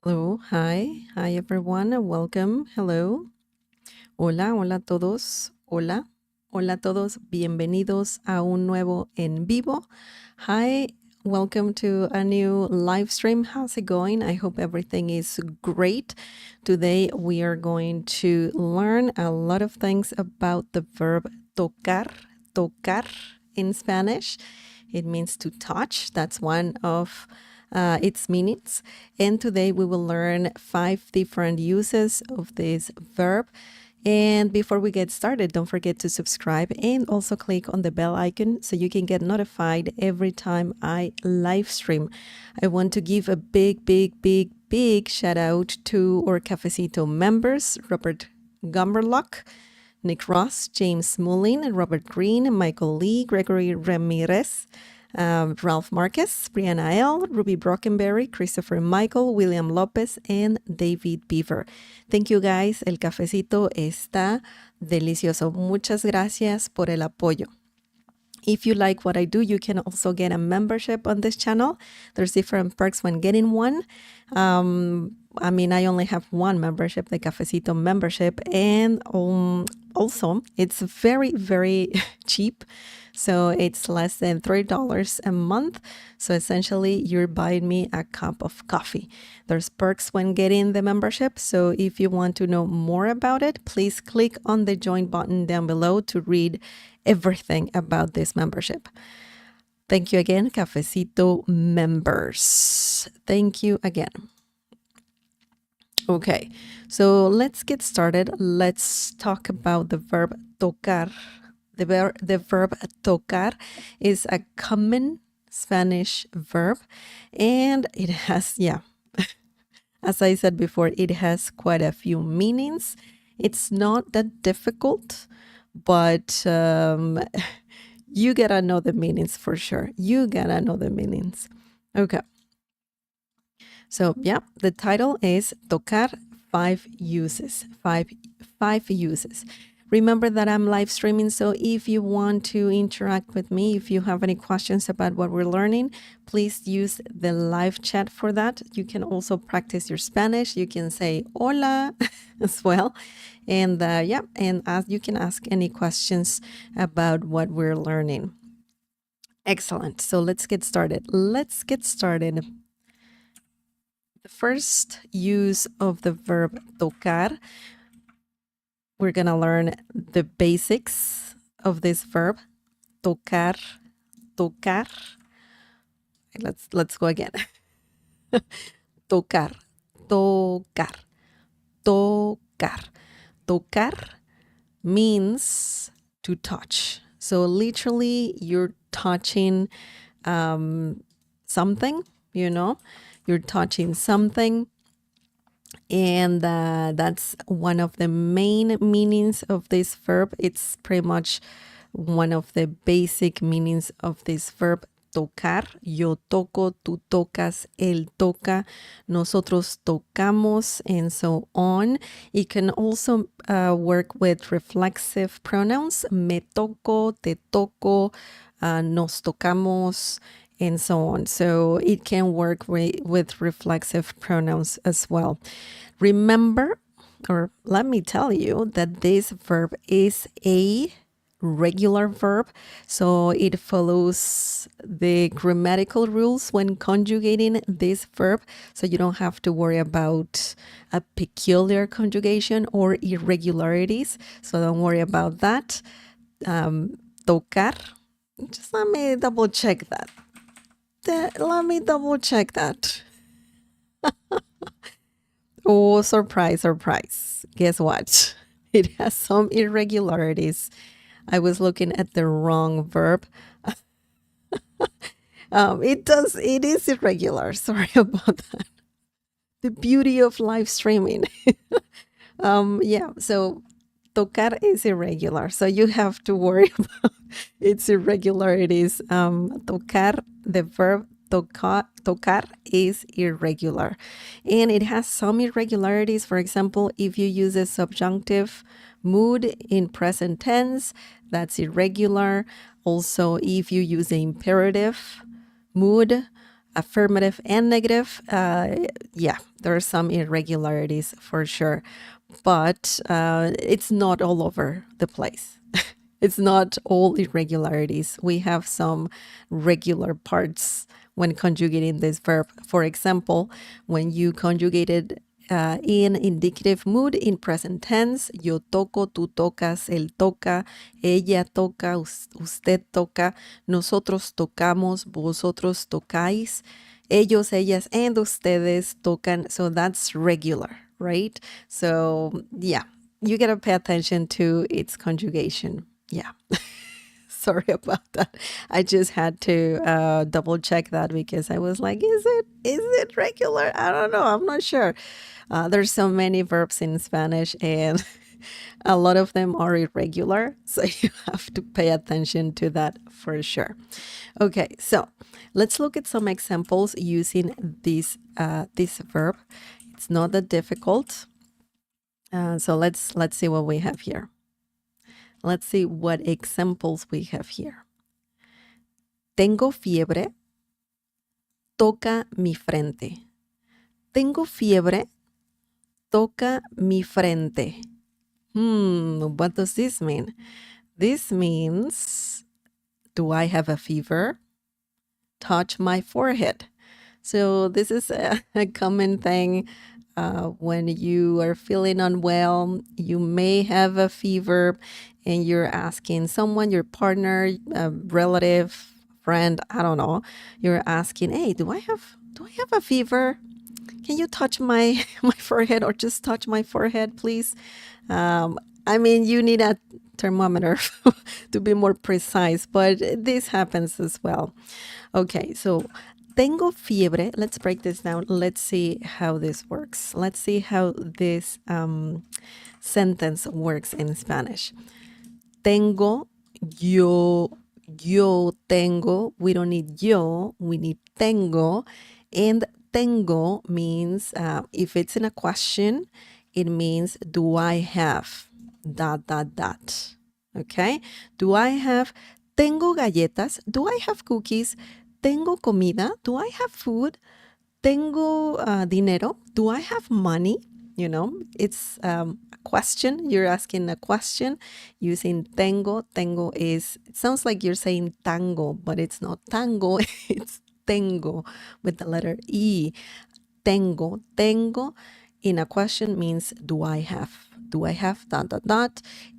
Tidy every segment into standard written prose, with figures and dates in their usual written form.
Hello, hi everyone, welcome, hello, hola, hola a todos, hola, hola a todos, bienvenidos a un nuevo en vivo. Hi, welcome to a new live stream. How's it going? I hope everything is great. Today we are going to learn a lot of things about the verb tocar, tocar in Spanish. It means to touch. That's one of its meanings. And today we will learn 5 different uses of this verb. And before we get started, don't forget to subscribe and also click on the bell icon so you can get notified every time I live stream. I want to give a big shout out to our Cafecito members, Robert Gumberlock, Nick Ross, James Mullin, Robert Green, Michael Lee, Gregory Ramirez, Ralph Marquez, Brianna L., Ruby Brockenberry, Christopher Michael, William Lopez, and David Beaver. Thank you guys. El cafecito está delicioso. Muchas gracias por el apoyo. If you like what I do, you can also get a membership on this channel. There's different perks when getting one. I only have one membership, the Cafecito membership, and also it's very cheap. So it's less than $3 a month. So essentially, you're buying me a cup of coffee. There's perks when getting the membership. So if you want to know more about it, please click on the join button down below to read everything about this membership. Thank you again, Cafecito members. Thank you again. Okay, so let's get started. Let's talk about the verb tocar. The verb tocar is a common Spanish verb, and it has, as I said before, it has quite a few meanings. It's not that difficult, but you gotta know the meanings for sure. You gotta know the meanings. Okay. So the title is Tocar 5 uses. Five uses. Remember that I'm live streaming, so if you want to interact with me, if you have any questions about what we're learning, please use the live chat for that. You can also practice your Spanish. You can say hola as well. And you can ask any questions about what we're learning. Excellent. So let's get started. The first use of the verb tocar, we're going to learn the basics of this verb. Tocar. Let's go again. Tocar. Tocar means to touch. So literally you're touching something, you're touching something. And that's one of the main meanings of this verb. It's pretty much one of the basic meanings of this verb, tocar. Yo toco, tú tocas, él toca, nosotros tocamos, and so on. It can also work with reflexive pronouns. Me toco, te toco, nos tocamos, and so on. So it can work with reflexive pronouns as well. Remember, or let me tell you that this verb is a regular verb. So it follows the grammatical rules when conjugating this verb. So you don't have to worry about a peculiar conjugation or irregularities. So don't worry about that. Tocar. Just let me double check that. Oh, surprise. Guess what? It has some irregularities. I was looking at the wrong verb. It is irregular. Sorry about that. The beauty of live streaming. So tocar is irregular. So you have to worry about its irregularities. Tocar, the verb tocar is irregular. And it has some irregularities. For example, if you use a subjunctive Mood in present tense, that's irregular. Also, if you use the imperative, mood, affirmative and negative, yeah, there are some irregularities for sure, but it's not all over the place. It's not all irregularities. We have some regular parts when conjugating this verb. For example, when you conjugated in indicative mood in present tense, yo toco, tú tocas, él toca, ella toca, usted toca, nosotros tocamos, vosotros tocáis, ellos, ellas, and ustedes tocan. So that's regular, right? So yeah, you gotta pay attention to its conjugation. Yeah. Sorry about that. I just had to double check that because I was like, is it regular? I don't know. I'm not sure. There's so many verbs in Spanish and a lot of them are irregular. So you have to pay attention to that for sure. Okay, so let's look at some examples using this verb. It's not that difficult. So let's see what we have here. Let's see what examples we have here. Tengo fiebre, toca mi frente. Tengo fiebre, toca mi frente. What does this mean? This means, do I have a fever? Touch my forehead. So this is a common thing when you are feeling unwell. You may have a fever and you're asking someone, your partner, a relative, friend, I don't know. You're asking, hey, do I have a fever? Can you touch my forehead or just touch my forehead, please? I mean, you need a thermometer to be more precise, but this happens as well. Okay, so tengo fiebre. Let's break this down. Let's see how this works. Let's see how this sentence works in Spanish. Tengo, yo tengo. We don't need yo, we need tengo. And tengo means, if it's in a question, it means, do I have, ... Okay? Do I have, tengo galletas? Do I have cookies? Tengo comida? Do I have food? Tengo dinero? Do I have money? You know, it's a question. You're asking a question using tengo. Tengo is, it sounds like you're saying tango, but it's not tango. It's tengo with the letter E. Tengo. Tengo in a question means, do I have? Do I have ...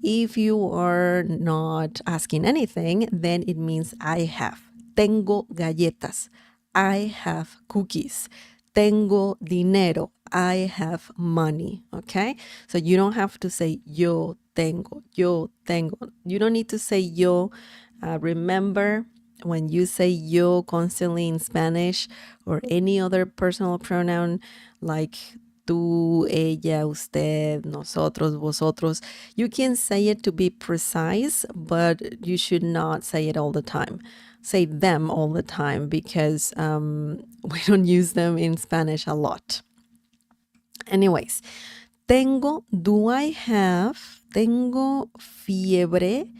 If you are not asking anything, then it means I have. Tengo galletas. I have cookies. Tengo dinero. I have money. Okay? So you don't have to say yo tengo, yo tengo. You don't need to say yo. Remember, when you say yo constantly in Spanish or any other personal pronoun like tú, ella, usted, nosotros, vosotros, you can say it to be precise, but you should not say it all the time. Say them all the time because we don't use them in Spanish a lot. Anyways, tengo, do I have, tengo fiebre.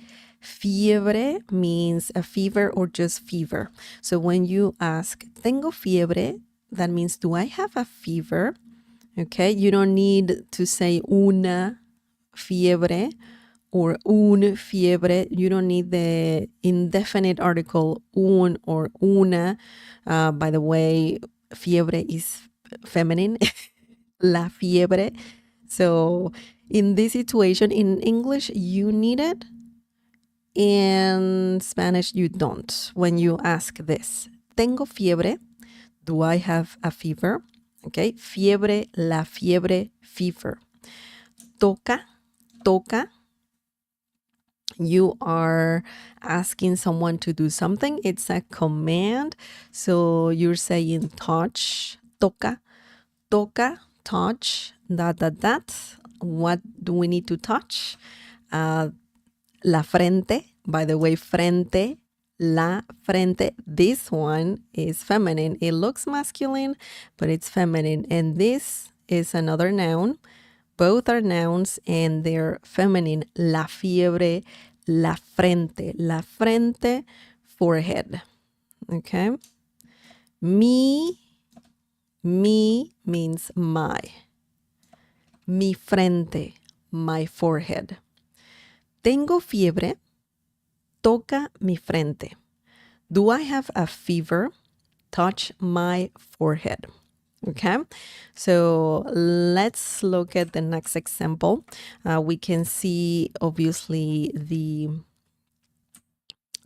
Fiebre means a fever or just fever. So when you ask, tengo fiebre, that means, do I have a fever? Okay, you don't need to say una fiebre or un fiebre. You don't need the indefinite article un or una. By the way, fiebre is feminine. La fiebre. So in this situation, in English, you need it. In Spanish, you don't. When you ask this, tengo fiebre, do I have a fever? Okay, fiebre, la fiebre, fever. Toca, toca. You are asking someone to do something. It's a command. So you're saying touch, toca, toca, touch, ... What do we need to touch? La frente. By the way, frente, la frente. This one is feminine. It looks masculine, but it's feminine. And this is another noun, Both are nouns and they're feminine. La fiebre, la frente. La frente, forehead. Okay? Mi means my. Mi frente, my forehead. Tengo fiebre, toca mi frente. Do I have a fever? Touch my forehead. Okay, so let's look at the next example. We can see obviously the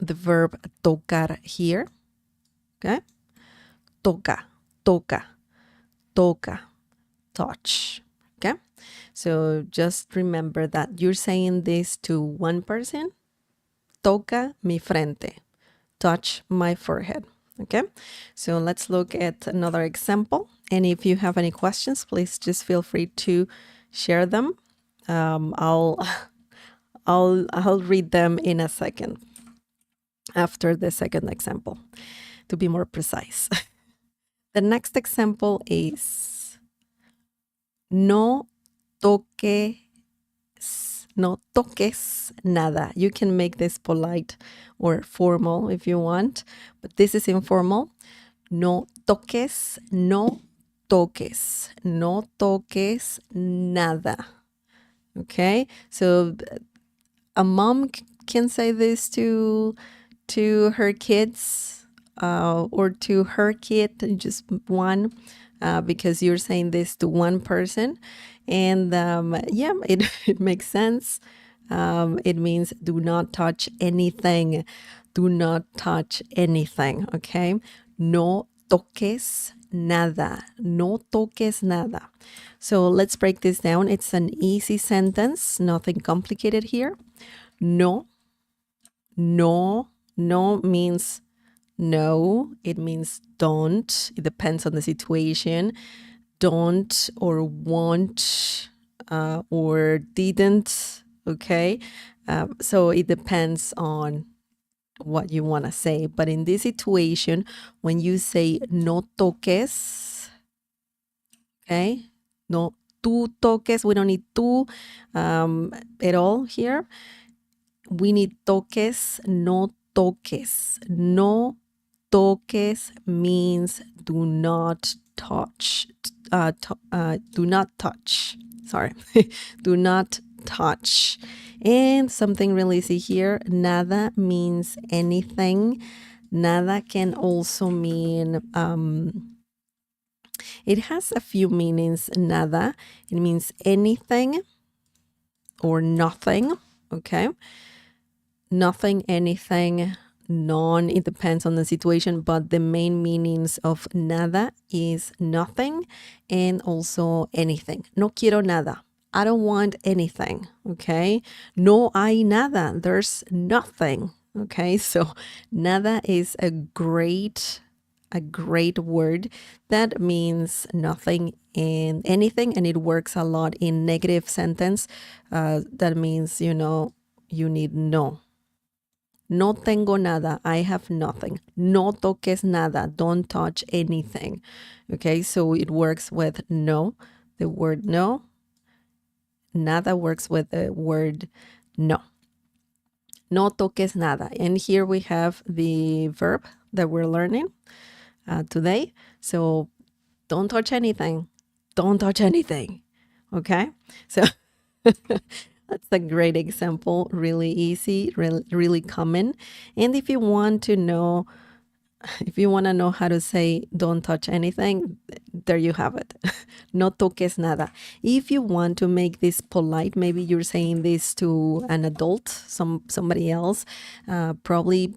verb tocar here. Okay, toca, toca, toca, touch. Okay, so just remember that you're saying this to one person. Toca mi frente. Touch my forehead. Okay, so let's look at another example. And if you have any questions, please just feel free to share them. I'll read them in a second after the second example to be more precise. The next example is no toques nada. You can make this polite or formal if you want, but this is informal. No toques, no toques, no toques nada. Okay, so a mom can say this to her kids or to her kid, just one, because you're saying this to one person. And yeah, it makes sense. It means do not touch anything. Do not touch anything, okay? No toques nada. No toques nada. So let's break this down. It's an easy sentence, nothing complicated here. No, no, no means no. It means don't. It depends on the situation. Don't or won't or didn't. Okay. So it depends on what you want to say. But in this situation, when you say no toques, okay, no tú toques, we don't need tú at all here. We need toques, no toques. No toques means do not touch. Do not touch. Sorry. Do not touch. And something really easy here, nada means anything. Nada can also mean, it has a few meanings, nada. It means anything or nothing, okay? Nothing, anything, none. It depends on the situation, but the main meanings of nada is nothing and also anything. No quiero nada. I don't want anything, okay? No hay nada. There's nothing, okay? So nada is a great word that means nothing and anything, and it works a lot in negative sentence. That means, you need no. No tengo nada. I have nothing. No toques nada. Don't touch anything. Okay, so it works with no, the word no. Nada works with the word no. No toques nada. And here we have the verb that we're learning today. So don't touch anything. Don't touch anything. Okay, so that's a great example. Really easy, really common. And if you want to know how to say don't touch anything, there you have it. No toques nada. If you want to make this polite, maybe you're saying this to an adult, somebody else, probably,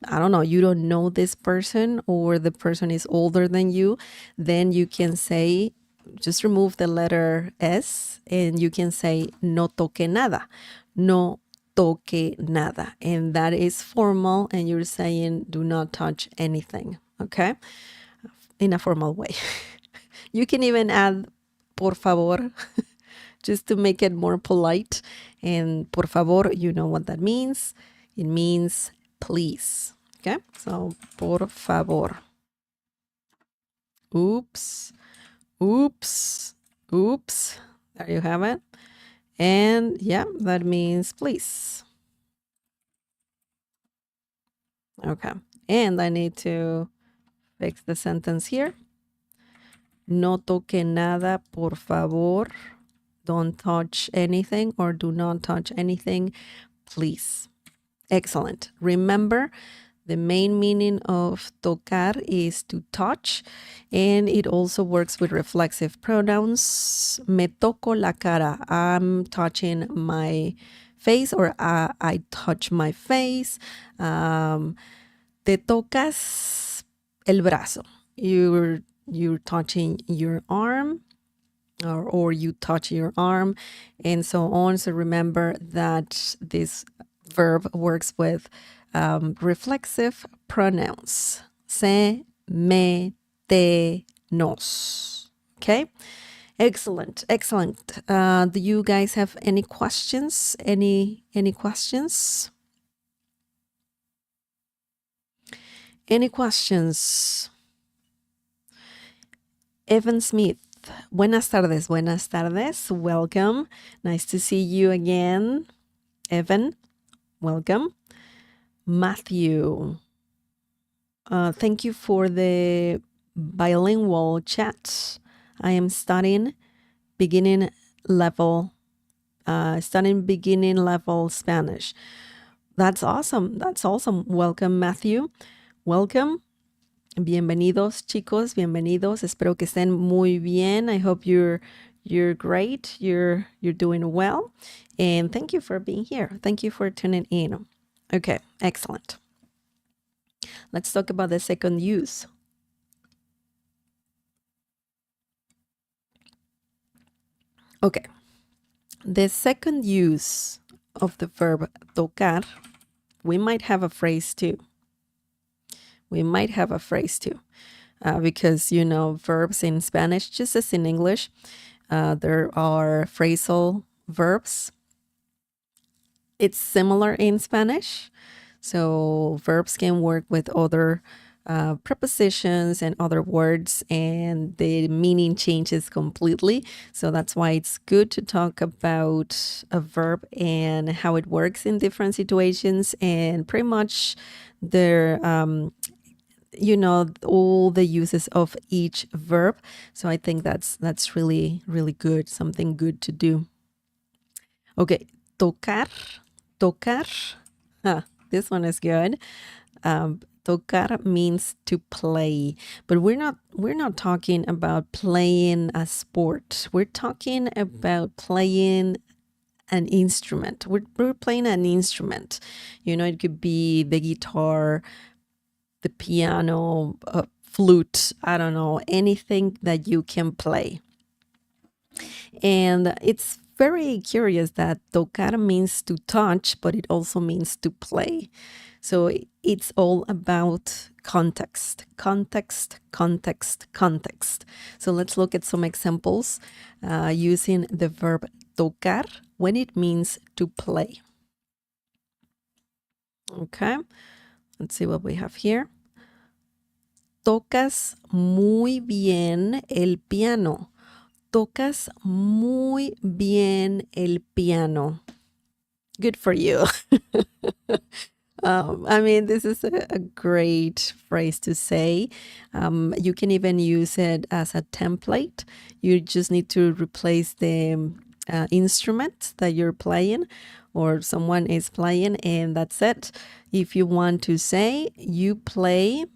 I don't know, you don't know this person or the person is older than you, then you can say, just remove the letter S and you can say no toque nada. No toque nada. And that is formal and you're saying do not touch anything, okay? In a formal way. You can even add por favor just to make it more polite. And por favor, you know what that means. It means please, okay? So por favor. Oops. Oops. Oops. There you have it. And yeah, that means please. Okay. And I need to fix the sentence here. No toque nada, por favor. Don't touch anything or do not touch anything, please. Excellent. Remember, the main meaning of tocar is to touch, and it also works with reflexive pronouns. Me toco la cara. I'm touching my face, or I touch my face. Te tocas el brazo. You're touching your arm, or you touch your arm, and so on. So remember that this verb works with reflexive pronouns. Se, me, te, nos. Okay? Excellent, excellent. Do you guys have any questions? Any questions? Any questions? Evan Smith. Buenas tardes, buenas tardes. Welcome. Nice to see you again. Evan, welcome. Matthew, thank you for the bilingual chat. I am studying beginning level Spanish. That's awesome. That's awesome. Welcome, Matthew. Welcome. Bienvenidos, chicos. Bienvenidos. Espero que estén muy bien. I hope you're great. You're doing well. And thank you for being here. Thank you for tuning in. Okay, excellent. Let's talk about the second use. Okay. The second use of the verb tocar, we might have a phrase too. Because, verbs in Spanish, just as in English, there are phrasal verbs. It's similar in Spanish. So verbs can work with other prepositions and other words, and the meaning changes completely. So that's why it's good to talk about a verb and how it works in different situations, and pretty much their all the uses of each verb. So I think that's really, really good, something good to do. Okay, tocar. This one is good. Tocar means to play, but we're not talking about playing a sport. We're talking about playing an instrument. We're playing an instrument. It could be the guitar, the piano, flute, I don't know, anything that you can play. And it's very curious that tocar means to touch, but it also means to play. So it's all about context. So let's look at some examples using the verb tocar when it means to play. Okay, let's see what we have here. Tocas muy bien el piano. Tocas muy bien el piano. Good for you. This is a great phrase to say. You can even use it as a template. You just need to replace the instrument that you're playing or someone is playing, and that's it. If you want to say you play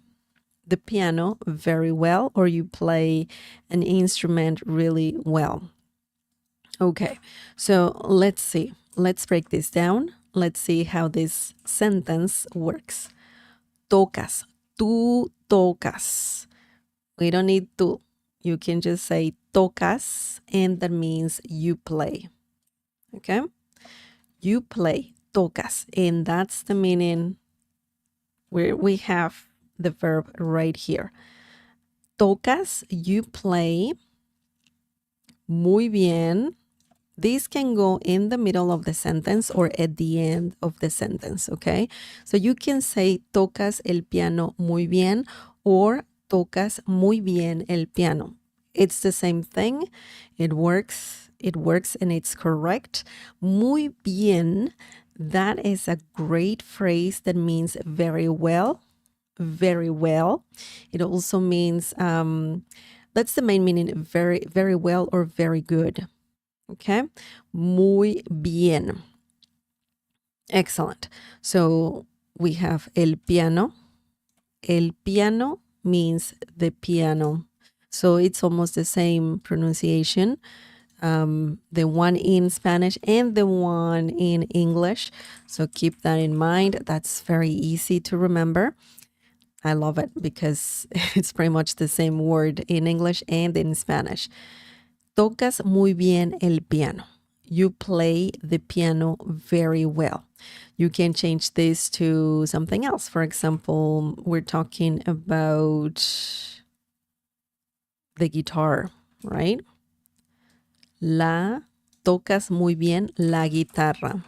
the piano very well, or you play an instrument really well. Okay, so let's see. Let's break this down. Let's see how this sentence works. Tocas. Tú tocas. We don't need tú. You can just say tocas, and that means you play. Okay? You play. Tocas. And that's the meaning where we have the verb right here. Tocas, you play. Muy bien. This can go in the middle of the sentence or at the end of the sentence, okay? So you can say tocas el piano muy bien or tocas muy bien el piano. It's the same thing. It works It works and it's correct. Muy bien. That is a great phrase that means very well. Very well. It also means, that's the main meaning, very, very well or very good. Okay. Muy bien. Excellent. So we have el piano. El piano means the piano. So it's almost the same pronunciation, the one in Spanish and the one in English. So keep that in mind. That's very easy to remember. I love it because it's pretty much the same word in English and in Spanish. Tocas muy bien el piano. You play the piano very well. You can change this to something else. For example, we're talking about the guitar, right? Tocas muy bien la guitarra.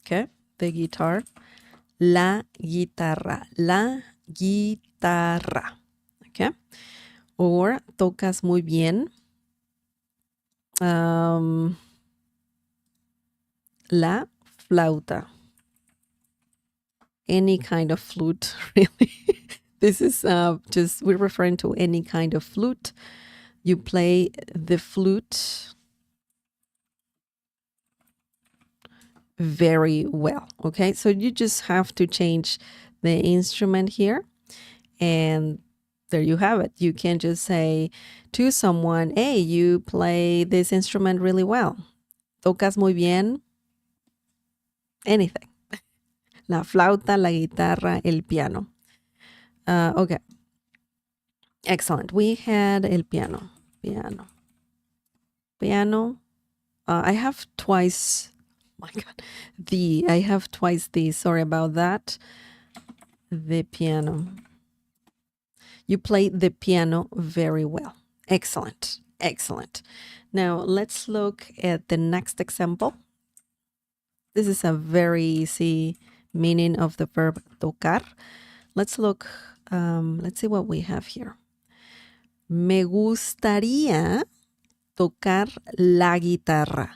Okay, the guitar. La guitarra. La guitarra. Okay. Or tocas muy bien la flauta. Any kind of flute, really. This is just, we're referring to any kind of flute. You play the flute very well, okay? So you just have to change the instrument here, and there you have it. You can just say to someone, hey, you play this instrument really well. Tocas muy bien anything. La flauta, la guitarra, el piano. Okay. Excellent. We had el piano. Piano. Piano. I have twice. Oh my God. I have twice the. Sorry about that. The piano. You play the piano very well. Excellent. Excellent. Now let's look at the next example. This is a very easy meaning of the verb tocar. Let's look. Let's see what we have here. Me gustaría tocar la guitarra.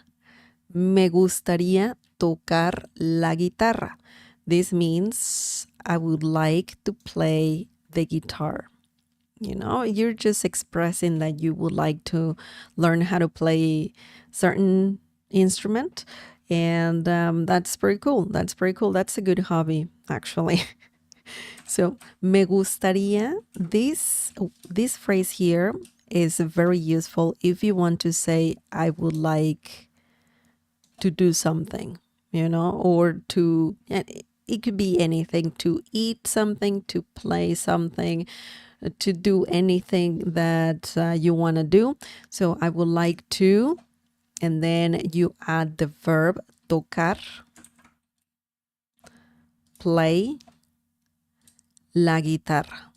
Me gustaría tocar la guitarra. This means I would like to play the guitar. You know, you're just expressing that you would like to learn how to play certain instrument. And that's pretty cool. That's pretty cool. That's a good hobby, actually. So, me gustaría, this phrase here is very useful if you want to say, I would like to do something, you know, or to, it could be anything, to eat something, to play something, to do anything that you want to do. So, I would like to, and then you add the verb tocar, play, la guitarra.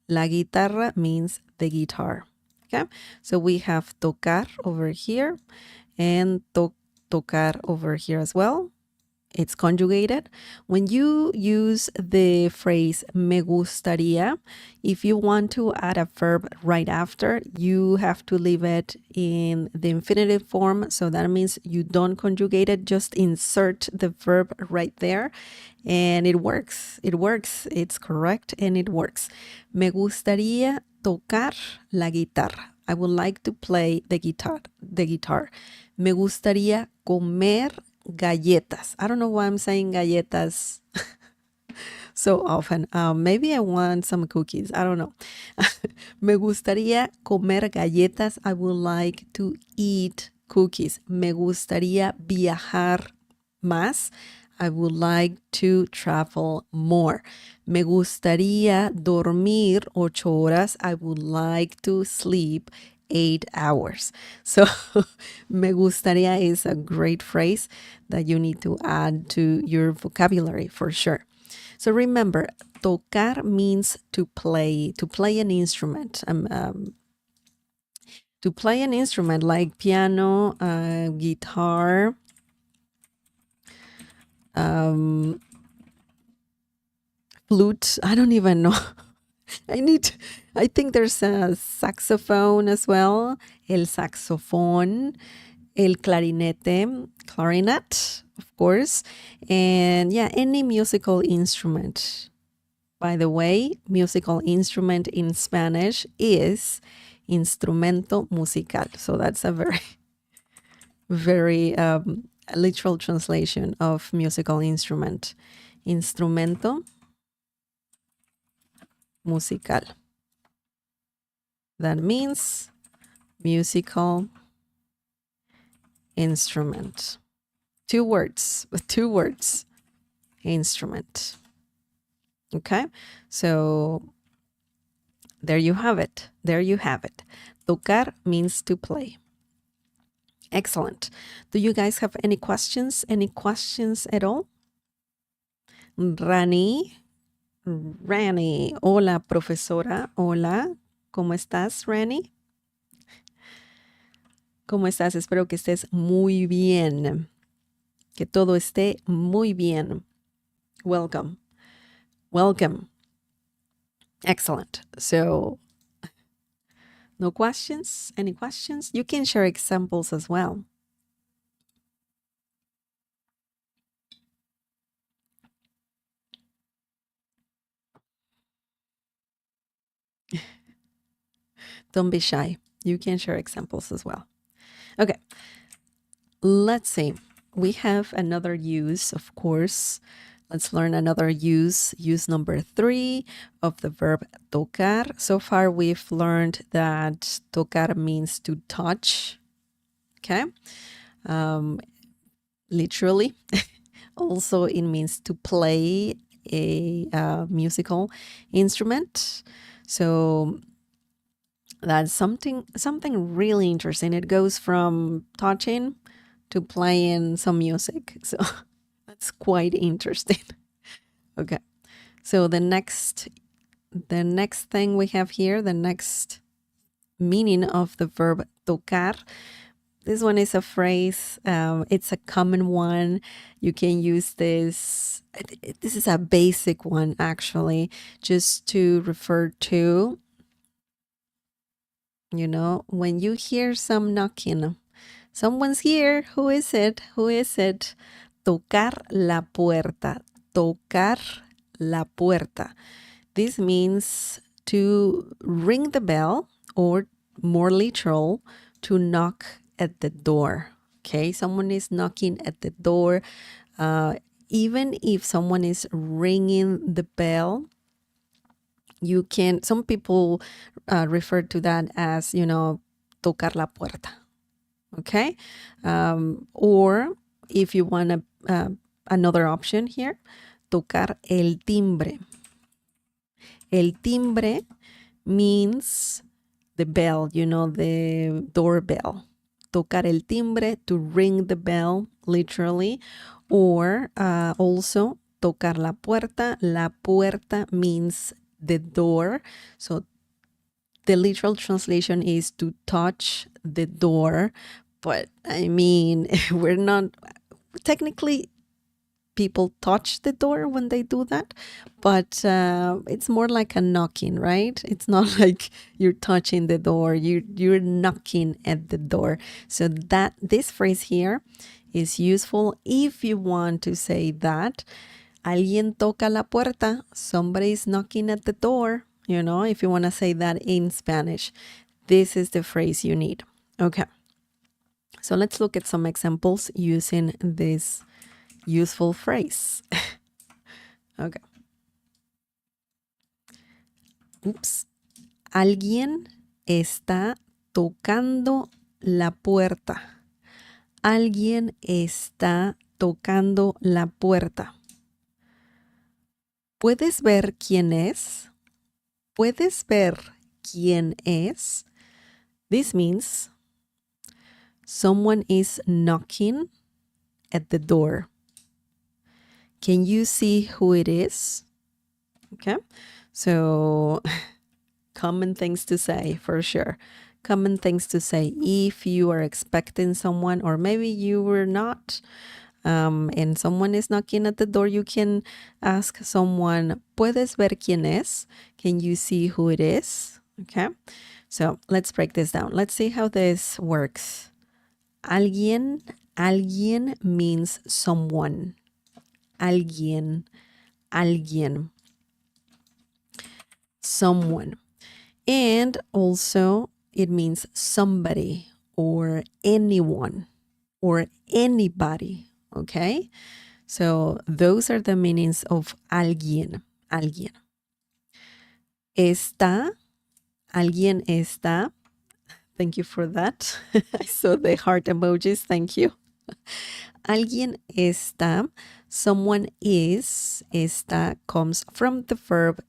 La guitarra means the guitar. Okay, so we have tocar over here and tocar over here as well. It's conjugated. When you use the phrase me gustaría, if you want to add a verb right after, you have to leave it in the infinitive form. So that means you don't conjugate it, just insert the verb right there. And it works. It works. It's correct and it works. Me gustaría tocar la guitarra. I would like to play the guitar. Me gustaría comer galletas. I don't know why I'm saying galletas so often. Maybe I want some cookies. I don't know. Me gustaría comer galletas. I would like to eat cookies. Me gustaría viajar más. I would like to travel more. Me gustaría dormir 8 horas. I would like to sleep 8 hours. So, me gustaría is a great phrase that you need to add to your vocabulary for sure. So remember, tocar means to play an instrument. To play an instrument like piano, guitar, flute. I don't even know. I think there's a saxophone as well. El saxofón, el clarinete, clarinet, of course. And yeah, any musical instrument. By the way, musical instrument in Spanish is instrumento musical. So that's a very literal translation of musical instrument. Instrumento musical. That means musical instrument. Two words, instrument. Okay, so there you have it. Tocar means to play. Excellent. Do you guys have any questions? Any questions at all? Rani, hola profesora, hola, ¿cómo estás, Rani? ¿Cómo estás? Espero que estés muy bien, que todo esté muy bien. Welcome. Excellent. So, no questions? Any questions? You can share examples as well. Don't be shy. You can share examples as well. Okay, let's see. We have another use, of course. Let's learn another use number 3 of the verb tocar. So far, we've learned that tocar means to touch, okay? Literally. Also, it means to play a musical instrument. So that's something really interesting. It goes from touching to playing some music. So that's quite interesting. Okay. So the next thing we have here, the next meaning of the verb tocar. This one is a phrase. It's a common one. You can use this. This is a basic one, actually, just to refer to, when you hear some knocking. Someone's here. Who is it? Tocar la puerta. Tocar la puerta. This means to ring the bell, or more literal, to knock at the door. Okay, someone is knocking at the door. Even if someone is ringing the bell, some people refer to that as, tocar la puerta. Okay, or if you want another option here, tocar el timbre. El timbre means the bell, the doorbell. Tocar el timbre, to ring the bell, literally. Or also, tocar la puerta. La puerta means the door. So the literal translation is to touch the door. But I mean, we're not technically, people touch the door when they do that, but it's more like a knocking, right? It's not like you're touching the door, you're knocking at the door. So that this phrase here is useful if you want to say that alguien toca la puerta, somebody's knocking at the door. If you want to say that in Spanish, this is the phrase you need. Okay, so let's look at some examples using this useful phrase. Okay. Oops. Alguien está tocando la puerta. Alguien está tocando la puerta. ¿Puedes ver quién es? ¿Puedes ver quién es? This means someone is knocking at the door. Can you see who it is? Okay, so common things to say for sure. Common things to say if you are expecting someone, or maybe you were not. and someone is knocking at the door, you can ask someone, ¿puedes ver quién es? Can you see who it is? Okay, so let's break this down. Let's see how this works. Alguien, alguien means someone. Alguien, alguien, someone. And also it means somebody or anyone or anybody, okay? So those are the meanings of alguien, alguien. Está, alguien está. Thank you for that. I saw the heart emojis, thank you. Alguien está, someone is, está comes from the verb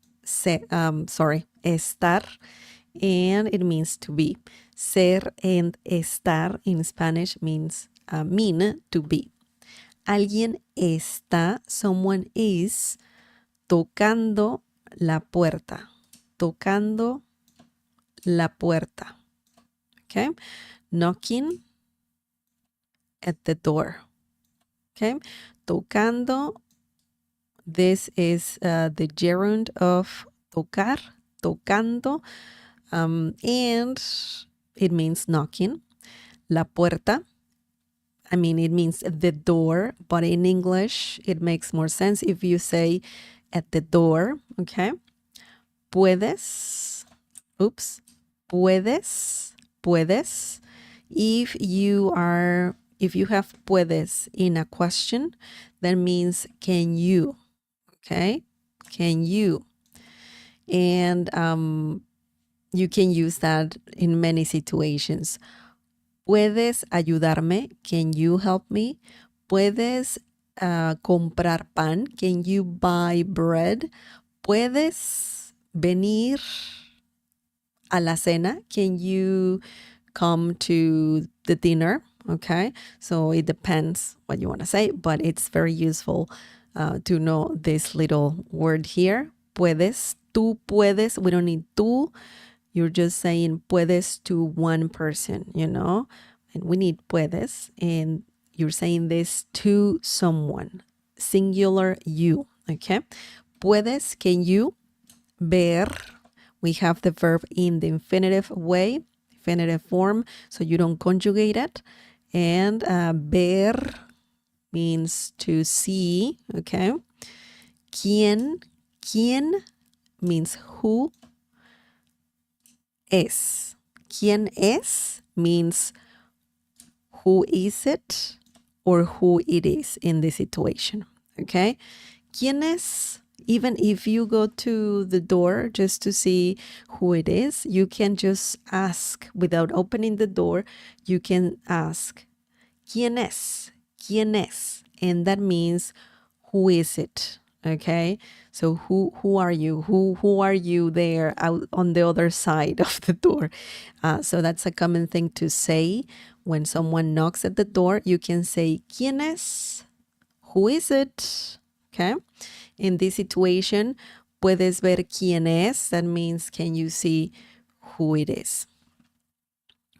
estar, and it means to be. Ser and estar in Spanish means mean to be. Alguien está, someone is, tocando la puerta. Tocando la puerta. Okay? Knocking at the door. Okay? Tocando. This is the gerund of tocar. Tocando. And it means knocking. La puerta. I mean, it means the door, but in English, it makes more sense if you say at the door, okay? Puedes, oops, puedes, puedes. If you have puedes in a question, that means can you, okay? Can you? And you can use that in many situations. ¿Puedes ayudarme? Can you help me? ¿Puedes comprar pan? Can you buy bread? ¿Puedes venir a la cena? Can you come to the dinner? Okay, so it depends what you want to say, but it's very useful to know this little word here. Puedes, tú puedes. We don't need tú. You're just saying puedes to one person, you know, and we need puedes, and you're saying this to someone, singular you, okay? Puedes, can you? Ver, we have the verb in the infinitive way, infinitive form, so you don't conjugate it. And ver means to see, okay? ¿Quién means who. Es. ¿Quién es? Means who is it or who it is in this situation. Okay? ¿Quién es? Even if you go to the door just to see who it is, you can just ask without opening the door. You can ask, ¿Quién es? ¿Quién es? And that means who is it? Okay, so who are you? Who are you there out on the other side of the door? So that's a common thing to say when someone knocks at the door. You can say ¿Quién es? Who is it? Okay, in this situation, puedes ver quién es. That means can you see who it is,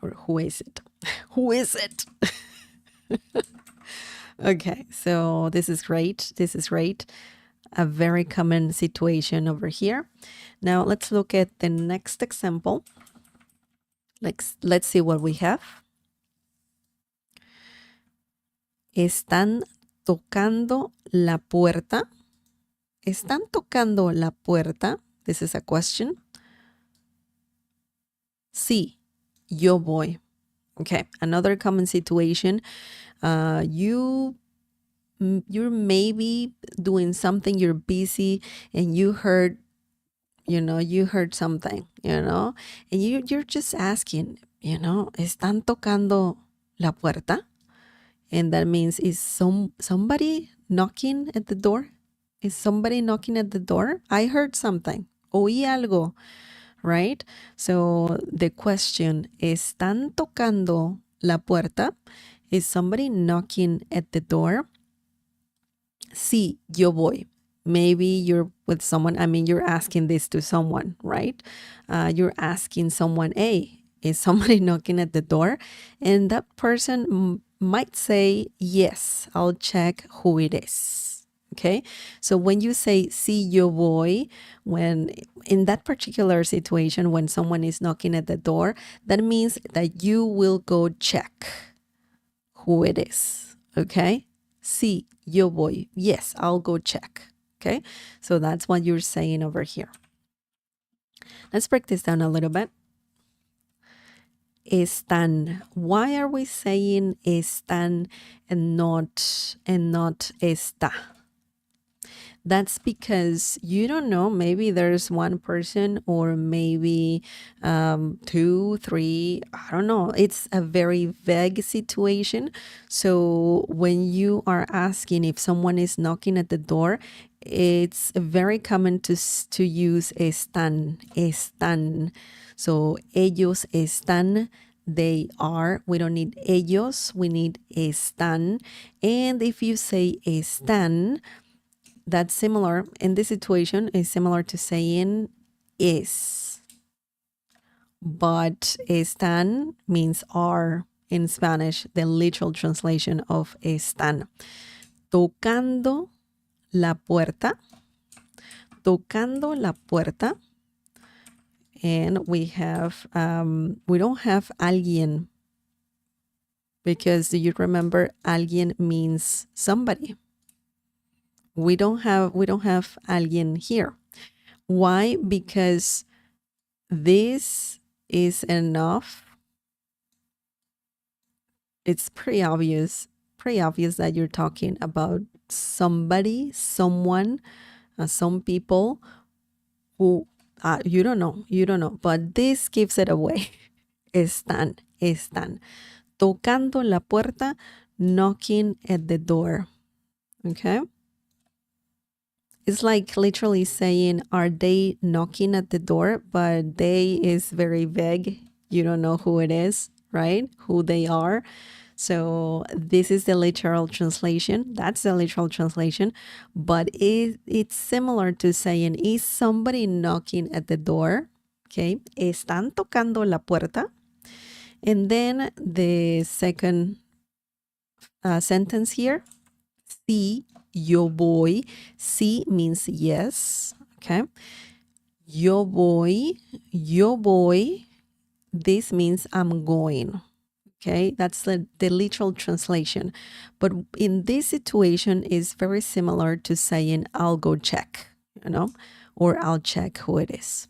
or who is it? Who is it? Okay, so this is great. This is great. A very common situation over here. Now let's look at the next example. Let's see what we have. Están tocando la puerta. Están tocando la puerta. This is a question. Sí, yo voy. Okay, another common situation. You're maybe doing something, you're busy, and you heard something, and you're just asking, ¿están tocando la puerta? And that means, is somebody knocking at the door? Is somebody knocking at the door? I heard something. Oí algo, right? So the question, ¿están tocando la puerta? Is somebody knocking at the door? Sí, yo voy. Maybe you're with someone, you're asking this to someone, right? You're asking someone, hey, is somebody knocking at the door? And that person might say, yes, I'll check who it is. Okay, so when you say si yo voy, when in that particular situation, when someone is knocking at the door, that means that you will go check who it is. Okay, si yo voy, yes, I'll go check. Okay, so that's what you're saying over here. Let's break this down a little bit. Están. Why are we saying están and not está? That's because you don't know, maybe there's one person or maybe two, three, I don't know. It's a very vague situation. So when you are asking if someone is knocking at the door, it's very common to use están. So ellos están, they are. We don't need ellos, we need están. And if you say están, that's similar in this situation is similar to saying is, but están means are in Spanish, the literal translation of están. Tocando la puerta, tocando la puerta, and we have we don't have alguien, because do you remember alguien means somebody? We don't have alguien here. Why? Because this is enough. It's pretty obvious that you're talking about somebody, someone, some people who you don't know, but this gives it away. Están tocando la puerta, knocking at the door. Okay? It's like literally saying, are they knocking at the door? But they is very vague. You don't know who it is, right? Who they are. So this is the literal translation. That's the literal translation. But it's similar to saying, is somebody knocking at the door? Okay. Están tocando la puerta. And then the second sentence here, si yo voy. Si means yes. Okay. Yo voy. This means I'm going. Okay, that's the literal translation. But in this situation is very similar to saying I'll go check, or I'll check who it is.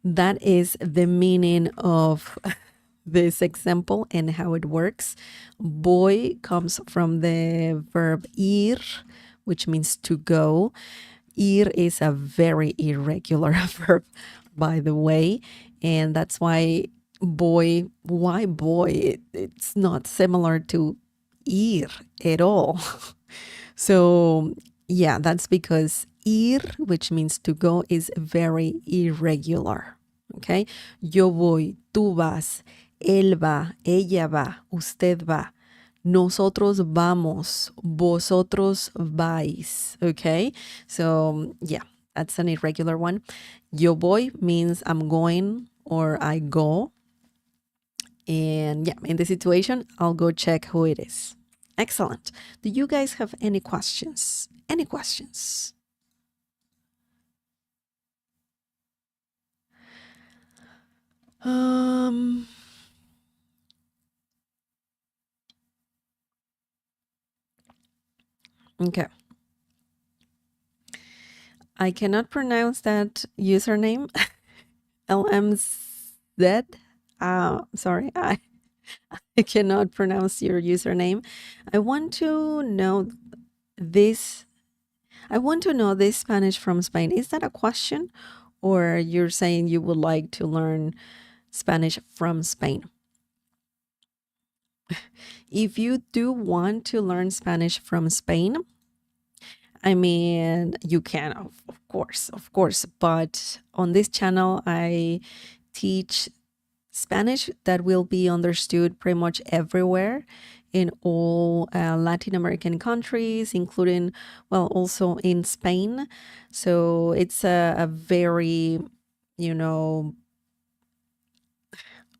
That is the meaning of this example and how it works. Voy comes from the verb ir, which means to go. Ir is a very irregular verb, by the way, and that's why boy, it's not similar to ir at all. So yeah, that's because ir, which means to go, is very irregular. Okay, yo voy, tú vas, él va, ella va, usted va. Nosotros vamos, vosotros vais. Okay, so yeah, that's an irregular one. Yo voy means I'm going or I go. And yeah, in this situation, I'll go check who it is. Excellent. Do you guys have any questions? Any questions? Okay. I cannot pronounce that username. LMZ. Sorry, I cannot pronounce your username. I want to know this. I want to know this Spanish from Spain. Is that a question? Or you're saying you would like to learn Spanish from Spain? If you do want to learn Spanish from Spain, I mean, you can, of course. But on this channel, I teach Spanish that will be understood pretty much everywhere in all Latin American countries, including, well, also in Spain. So it's a very,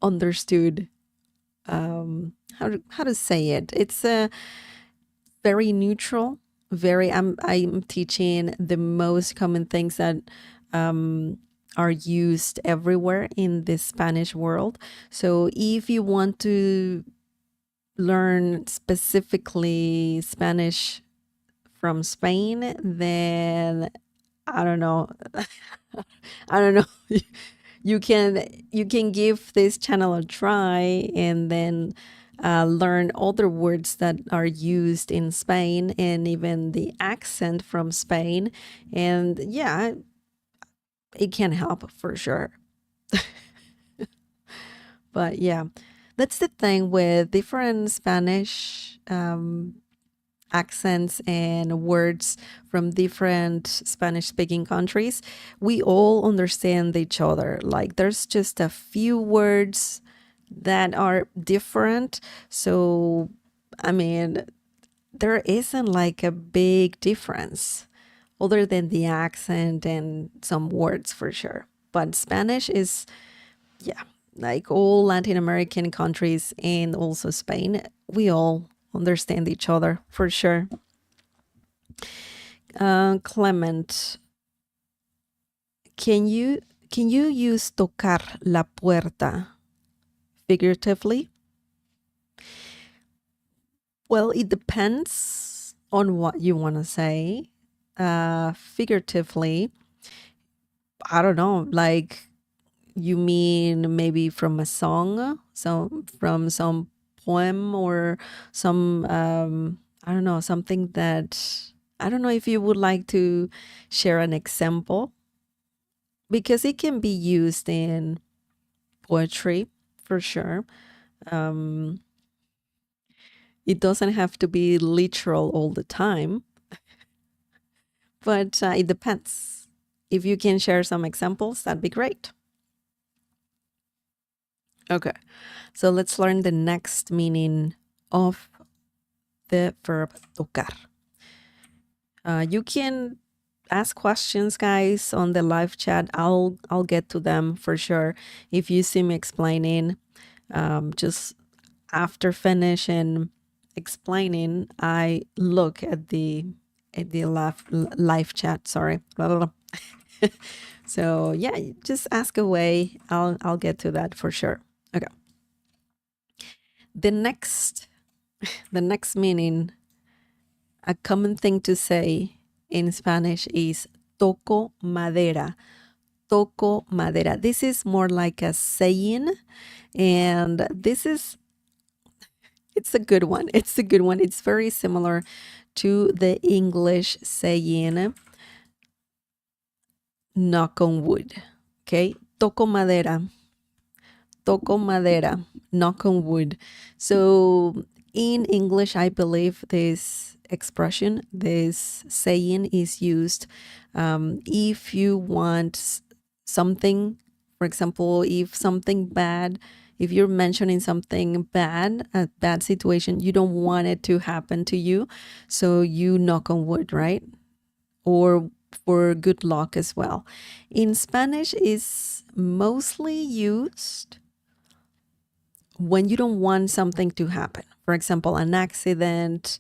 understood how to say it. It's a very neutral. Very. I'm teaching the most common things that um, are used everywhere in the Spanish world. So if you want to learn specifically Spanish from Spain, then I don't know. I don't know. You can give this channel a try and then learn other words that are used in Spain and even the accent from Spain. And yeah, it can help for sure. But yeah, that's the thing with different Spanish accents and words from different Spanish speaking countries. We all understand each other. Like there's just a few words that are different. So, I mean, there isn't like a big difference other than the accent and some words for sure. But Spanish is, yeah, like all Latin American countries and also Spain, we all understand each other for sure. Clement, can you use tocar la puerta figuratively? Well, it depends on what you want to say. Figuratively, I don't know, like you mean maybe from a song, so from some poem or some I don't know, something that I don't know if you would like to share an example because it can be used in poetry for sure. Um, it doesn't have to be literal all the time, but it depends. If you can share some examples, that'd be great. Okay, so let's learn the next meaning of the verb tocar. You can ask questions, guys, on the live chat. I'll get to them for sure. If you see me explaining, just after finishing explaining, I look at the live chat. Sorry. Blah, blah, blah. So yeah, just ask away. I'll get to that for sure. Okay. The next meaning, a common thing to say in Spanish is toco madera. Toco madera. This is more like a saying, and it's a good one. It's a good one. It's very similar to the English saying knock on wood. Okay, toco madera. Toco madera, knock on wood. So in English, I believe this expression, this saying is used if you want something, for example, if something bad, if you're mentioning something bad, a bad situation, you don't want it to happen to you. So you knock on wood, right? Or for good luck as well. In Spanish, is mostly used when you don't want something to happen. For example, an accident,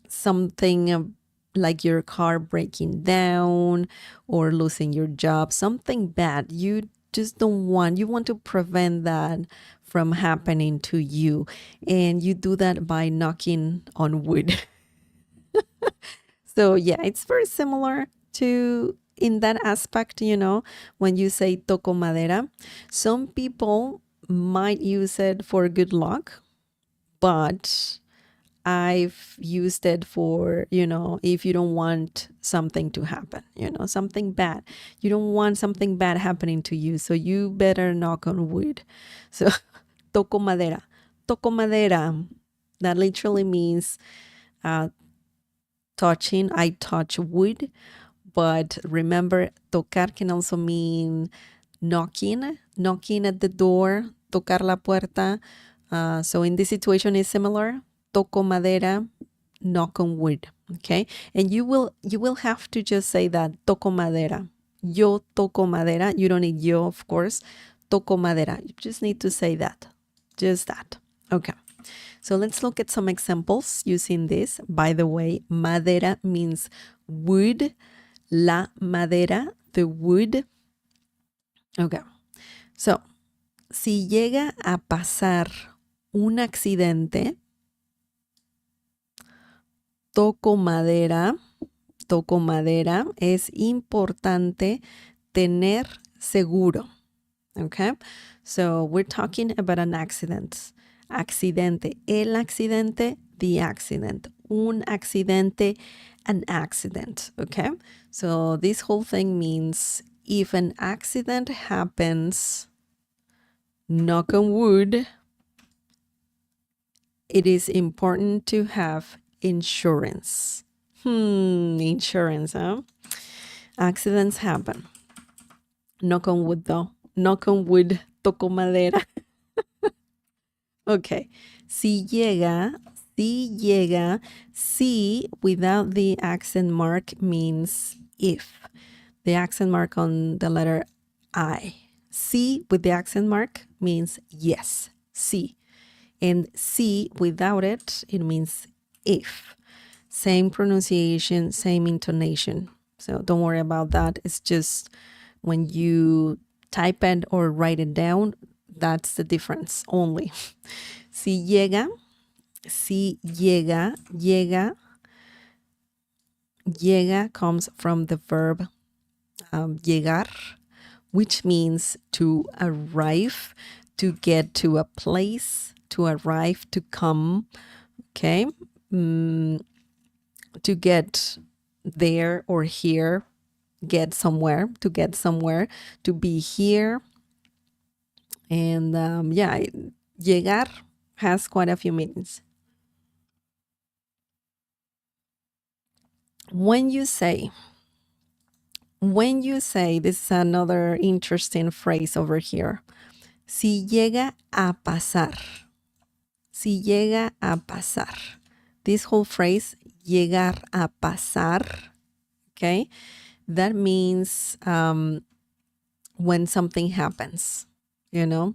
something like your car breaking down or losing your job, something bad. You just don't want, you want to prevent that from happening to you. And you do that by knocking on wood. So yeah, it's very similar to in that aspect, when you say toco madera. Some people might use it for good luck, but I've used it for, if you don't want something to happen, something bad. You don't want something bad happening to you, so you better knock on wood. So toco madera. Toco madera. That literally means touching. I touch wood. But remember, tocar can also mean knocking at the door, tocar la puerta. So in this situation is similar. Toco madera, knock on wood. Okay, and you will have to just say that toco madera. Yo toco madera. You don't need yo, of course. Toco madera. You just need to say that. Just that. Okay. So let's look at some examples using this. By the way, madera means wood. La madera, the wood. Okay. So, si llega a pasar un accidente, toco madera, es importante tener seguro. Okay? So we're talking about an accident. Accidente, el accidente, the accident. Un accidente, an accident. Okay? So this whole thing means if an accident happens, knock on wood, it is important to have insurance. Insurance, huh? Accidents happen. Knock on wood, though. Knock on wood, toco madera. Okay. Si llega, si without the accent mark means if. The accent mark on the letter I. Si with the accent mark means yes. Si. And si without it, it means if. Same pronunciation, same intonation. So don't worry about that. It's just when you type it or write it down, that's the difference only. Si llega, llega comes from the verb llegar, which means to arrive, to get to a place, to arrive, to come, okay? To get there or here, get somewhere, to be here. And llegar has quite a few meanings. When you say, this is another interesting phrase over here. Si llega a pasar. Si llega a pasar. This whole phrase, llegar a pasar, okay? That means when something happens, you know?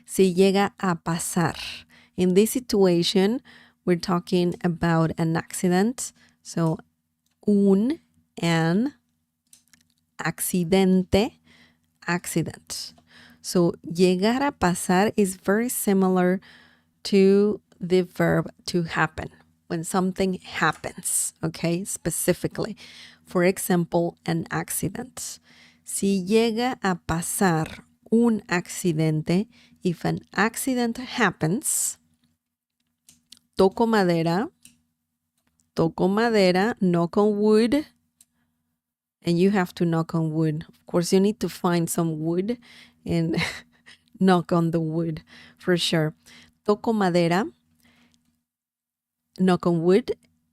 Si llega a pasar. In this situation, we're talking about an accident. So, an accidente, accident. So, llegar a pasar is very similar to the verb to happen. When something happens, okay, specifically. For example, an accident. Si llega a pasar un accidente, if an accident happens, toco madera, knock on wood, and you have to knock on wood. Of course, you need to find some wood and knock on the wood for sure. Toco madera, knock on wood,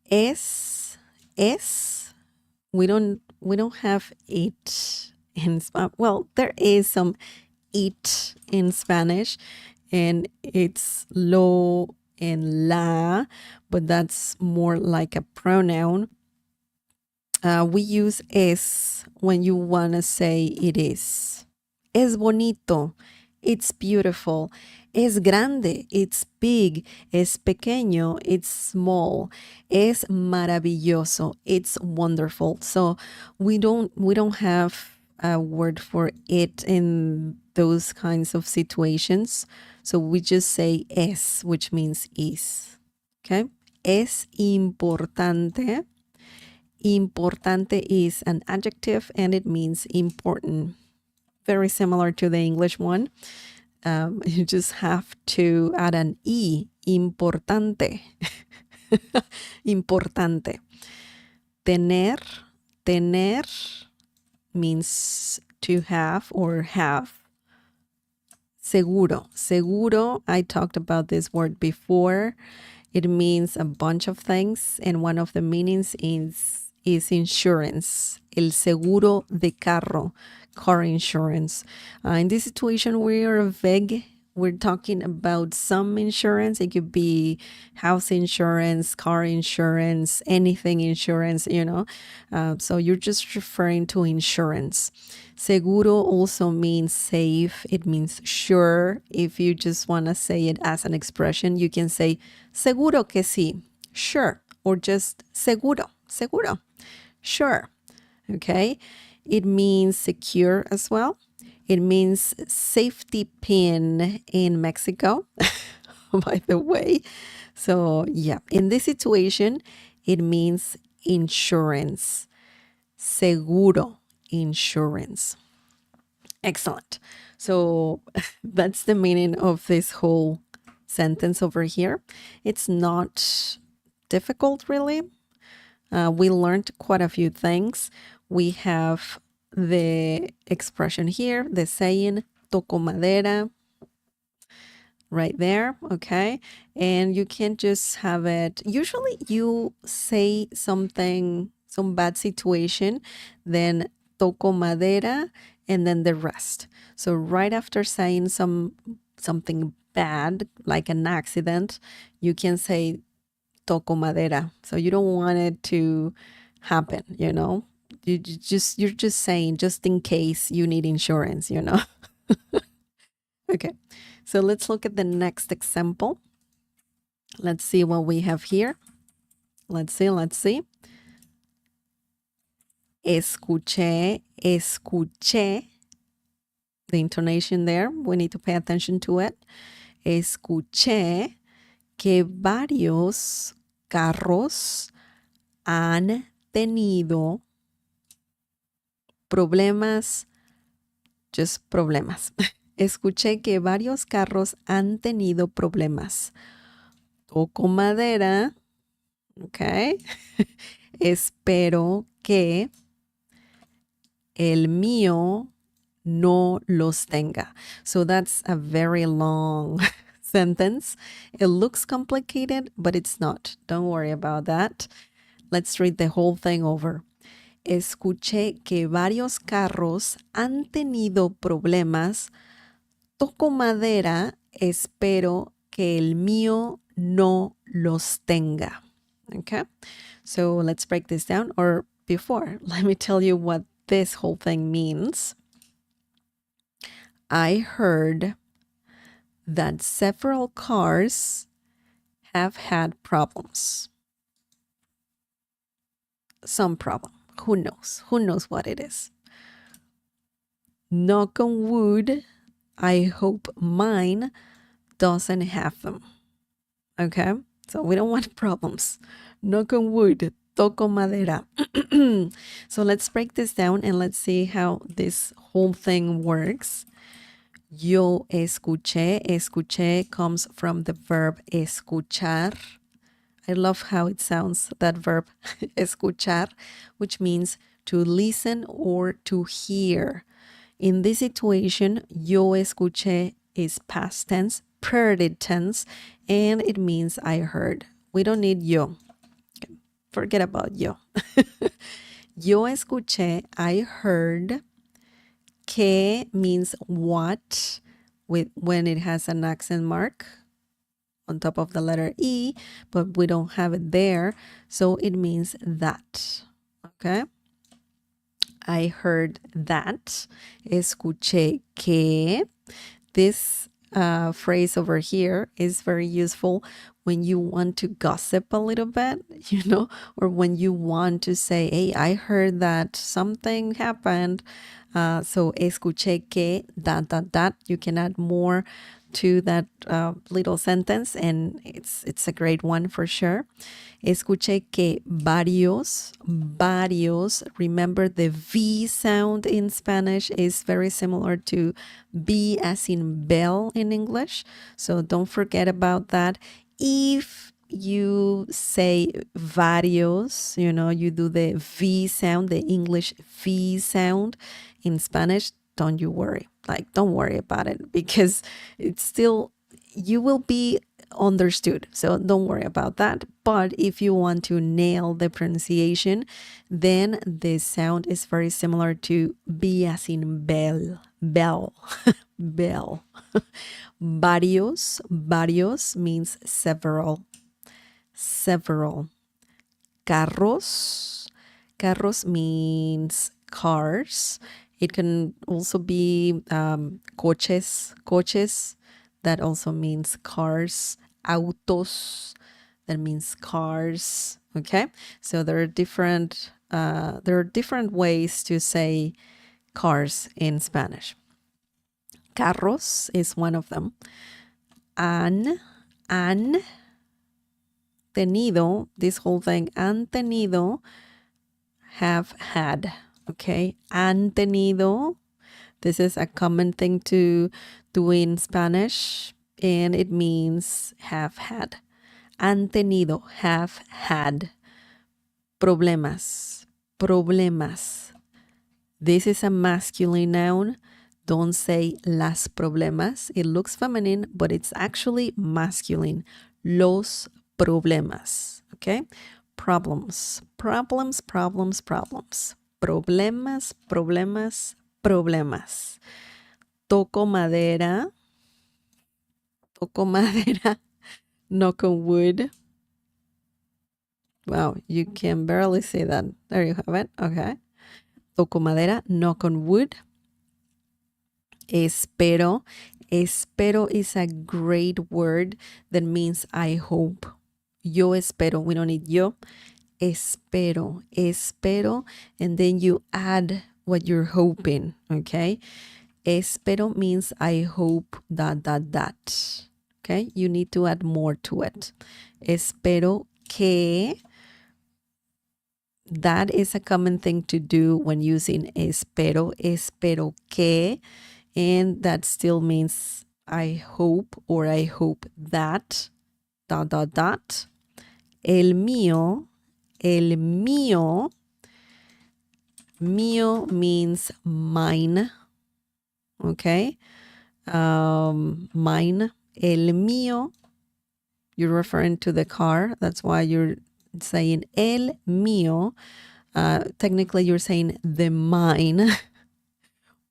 es, we don't have it in Spanish. Well, there is some it in Spanish, and it's lo and la, but that's more like a pronoun. We use es when you want to say it is. Es bonito. It's beautiful. Es grande. It's big. Es pequeño. It's small. Es maravilloso. It's wonderful. So we don't have a word for it in those kinds of situations. So we just say es, which means is. Okay? Es importante. Importante is an adjective and it means important. Very similar to the English one. You just have to add an E, importante. Importante. Tener means to have or have. Seguro, I talked about this word before. It means a bunch of things, and one of the meanings is insurance. El seguro de carro, car insurance. In this situation, we are vague we're talking about some insurance. It could be house insurance, car insurance, anything insurance, so you're just referring to insurance. Seguro also means safe. It means sure. If you just want to say it as an expression, you can say seguro que sí, sure, or just seguro, seguro, sure. Okay. It means secure as well. It means safety pin in Mexico, by the way. So, yeah, in this situation, it means insurance. Seguro, insurance. Excellent. So, that's the meaning of this whole sentence over here. It's not difficult, really. We learned quite a few things. We have the expression here, the saying, toco madera, right there, okay? And you can just have it. Usually you say something, some bad situation, then toco madera, and then the rest. So right after saying something bad, like an accident, you can say toco madera. So you don't want it to happen, you're just saying just in case you need insurance. Okay, so let's look at the next example. Let's see what we have here. Let's see. Escuché, escuché. The intonation there, we need to pay attention to it. Escuché que varios carros han tenido problemas, just problemas. Escuché que varios carros han tenido problemas. Toco madera, ok. Espero que el mío no los tenga. So that's a very long sentence. It looks complicated, but it's not. Don't worry about that. Let's read the whole thing over. Escuché que varios carros han tenido problemas. Toco madera, espero que el mío no los tenga. Okay, so let's break this down. Or before, let me tell you what this whole thing means. I heard that several cars have had problems. Some problem. Who knows? Who knows what it is? Knock on wood, I hope mine doesn't have them. Okay? So we don't want problems. Knock on wood, toco madera. So let's break this down and let's see how this whole thing works. Yo escuché. Escuché comes from the verb escuchar. I love how it sounds, that verb, escuchar, which means to listen or to hear. In this situation, yo escuché is past tense, preterite tense, and it means I heard. We don't need yo. Forget about yo. Yo escuché, I heard. Que means what, when it has an accent mark on top of the letter E, but we don't have it there. So it means that. Okay. I heard that. Escuché que. This phrase over here is very useful when you want to gossip a little bit, or when you want to say, hey, I heard that something happened. So escuché que, that. You can add more to that little sentence, and it's a great one for sure. Escuché que varios. Remember the V sound in Spanish is very similar to B as in bell in English. So don't forget about that. If you say varios, you do the V sound, the English V sound in Spanish, don't you worry. Don't worry about it, because it's still, you will be understood. So don't worry about that. But if you want to nail the pronunciation, then the sound is very similar to B as in bell, bell, bell. Varios means several, several. Carros means cars. It can also be coches. That also means cars. Autos. That means cars. Okay, so there are different ways to say cars in Spanish. Carros is one of them. Han tenido, this whole thing, han tenido, have had. Okay, han tenido. This is a common thing to do in Spanish, and it means have had. Han tenido, have had. Problemas, problemas. This is a masculine noun. Don't say las problemas. It looks feminine, but it's actually masculine. Los problemas. Okay? Problems, problems, problems, problems. Problemas, problemas, problemas. Toco madera. Toco madera. Knock on wood. Wow, you can barely say that. There you have it. Okay. Toco madera. Knock on wood. Espero. Espero is a great word that means I hope. Yo espero. We don't need yo. Espero. Espero. And then you add what you're hoping. Okay. Espero means I hope that. Okay. You need to add more to it. Espero que. That is a common thing to do when using espero. Espero que. And that still means I hope or I hope that. El mío. El mío. Mío means mine. Okay. Mine. El mío. You're referring to the car. That's why you're saying el mío. Technically, you're saying the mine.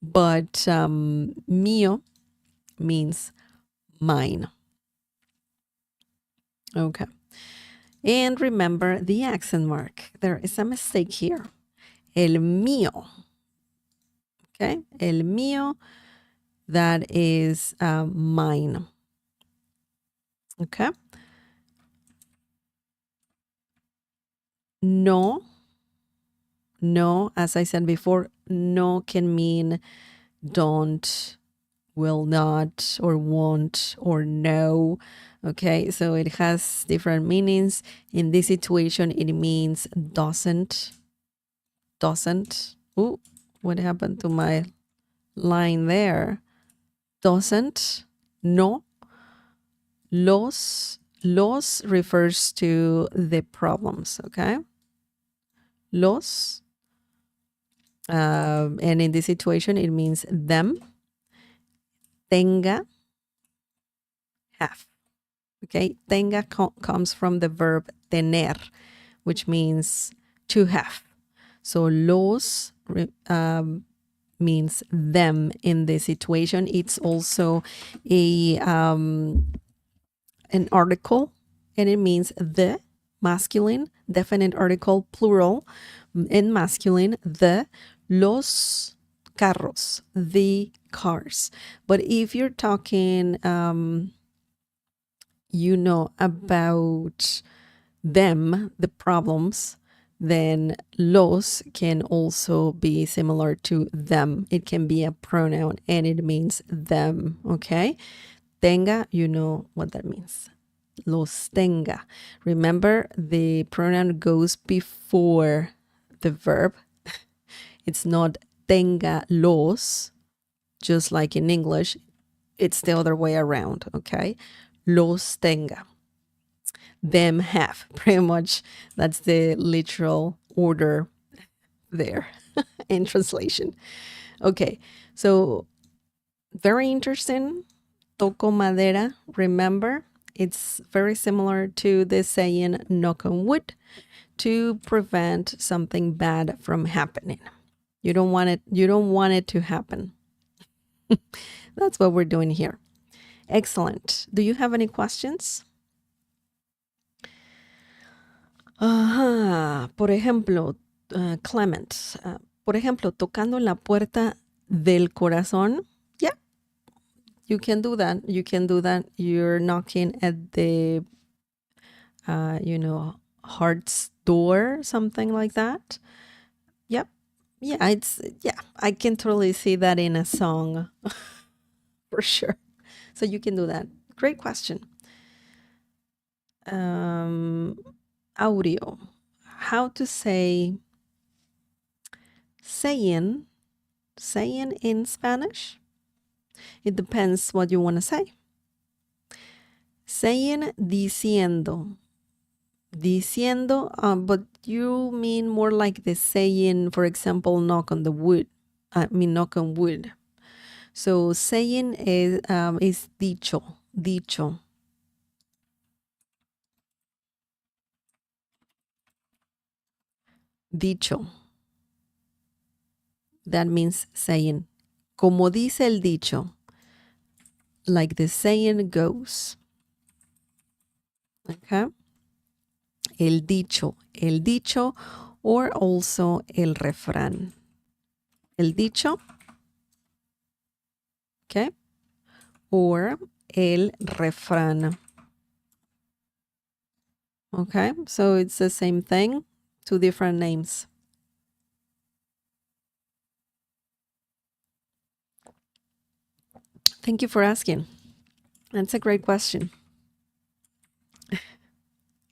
But mío means mine. Okay. And remember the accent mark. There is a mistake here. El mío. Okay. El mío. That is mine. Okay. No. No, as I said before, no can mean don't, will not, or won't, or no. Okay, so it has different meanings. In this situation, it means doesn't. Ooh, what happened to my line there? Doesn't. No. Los refers to the problems, okay? Los. And in this situation, it means them. Tenga, have. Okay, tenga comes from the verb tener, which means to have. So los means them in this situation. It's also a an article, and it means the, masculine, definite article, plural, in masculine, the, los carros, the cars. But if you're talking, about them, the problems, then los can also be similar to them. It can be a pronoun and it means them, okay? Tenga, you know what that means. Los tenga. Remember, the pronoun goes before the verb. It's not tenga los, just like in English. It's the other way around, okay? Los tenga. Them have. Pretty much that's the literal order there in translation. Okay, so very interesting. Toco madera. Remember, It's very similar to the saying knock on wood to prevent something bad from happening. You don't want it to happen. That's what we're doing here. Excellent. Do you have any questions? Por ejemplo, Clement, por ejemplo, tocando la puerta del corazón. Yeah, you can do that. You can do that. You're knocking at the, heart's door, something like that. Yep. Yeah, I can totally see that in a song for sure. So you can do that. Great question. Audio. How to say saying in Spanish? It depends what you want to say. Saying diciendo. Diciendo, but you mean more like the saying, for example, knock on wood. So saying is dicho, dicho. Dicho. That means saying. Como dice el dicho. Like the saying goes. Okay? El dicho, or also el refrán. El dicho, okay? Or el refrán. Okay, so it's the same thing, two different names. Thank you for asking. That's a great question.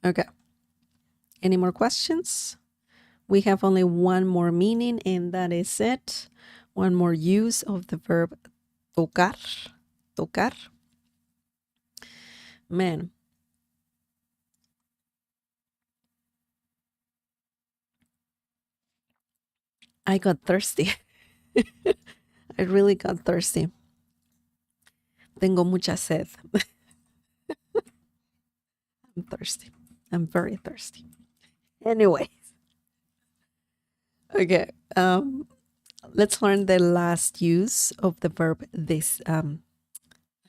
Okay. Any more questions? We have only one more meaning, and that is it. One more use of the verb tocar. Tocar. Man. I got thirsty. I really got thirsty. Tengo mucha sed. I'm thirsty. I'm very thirsty. Anyways. Okay. Let's learn the last use of the verb this. I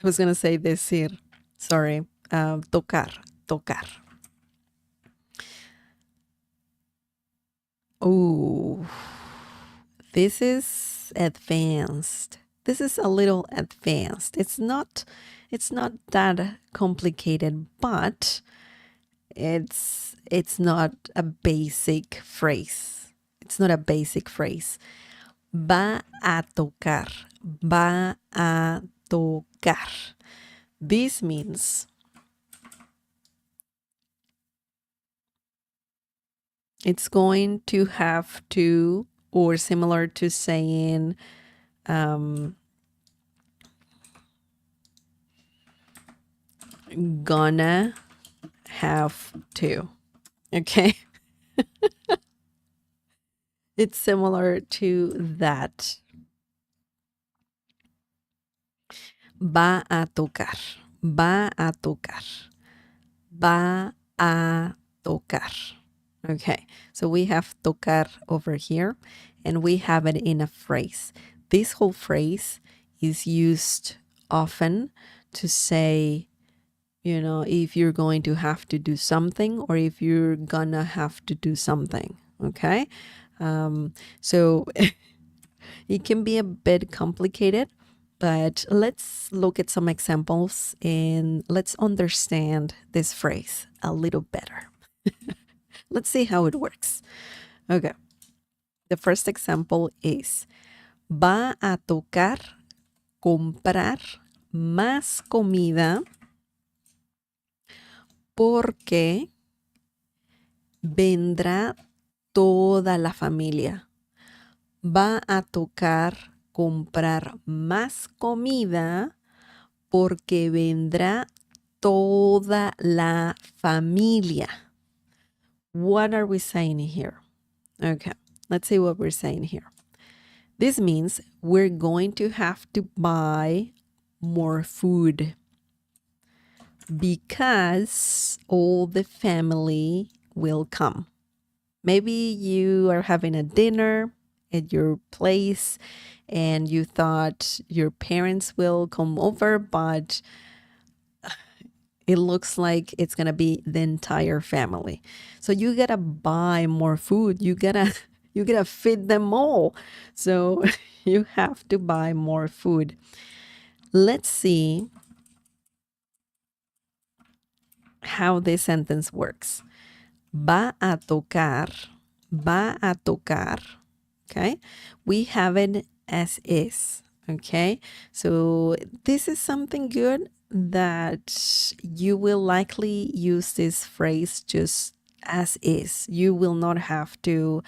was going to say decir. Sorry. Tocar. Tocar. Oh, this is advanced. This is a little advanced. It's not that complicated, but it's not a basic phrase. It's not a basic phrase. Va a tocar. Va a tocar. This means it's going to have to, or similar to saying, gonna have to. Okay. It's similar to that. Va a tocar. Va a tocar. Va a tocar. Okay, so we have tocar over here, and we have it in a phrase. This whole phrase is used often to say, if you're going to have to do something, or if you're gonna have to do something. Okay, so it can be a bit complicated, but let's look at some examples and let's understand this phrase a little better. Let's see how it works. Okay. The first example is, va a tocar comprar más comida porque vendrá toda la familia. Va a tocar comprar más comida porque vendrá toda la familia. What are we saying here? Okay, let's see what we're saying here. This means we're going to have to buy more food. because all the family will come. Maybe you are having a dinner at your place and you thought your parents will come over, but it looks like it's going to be the entire family. So you got to buy more food. You got to you got to feed them all. So you have to buy more food. Let's see how this sentence works. Va a tocar, va a tocar. Okay, we have it as is. Okay, so this is something good that you will likely use this phrase just as is. You will not have to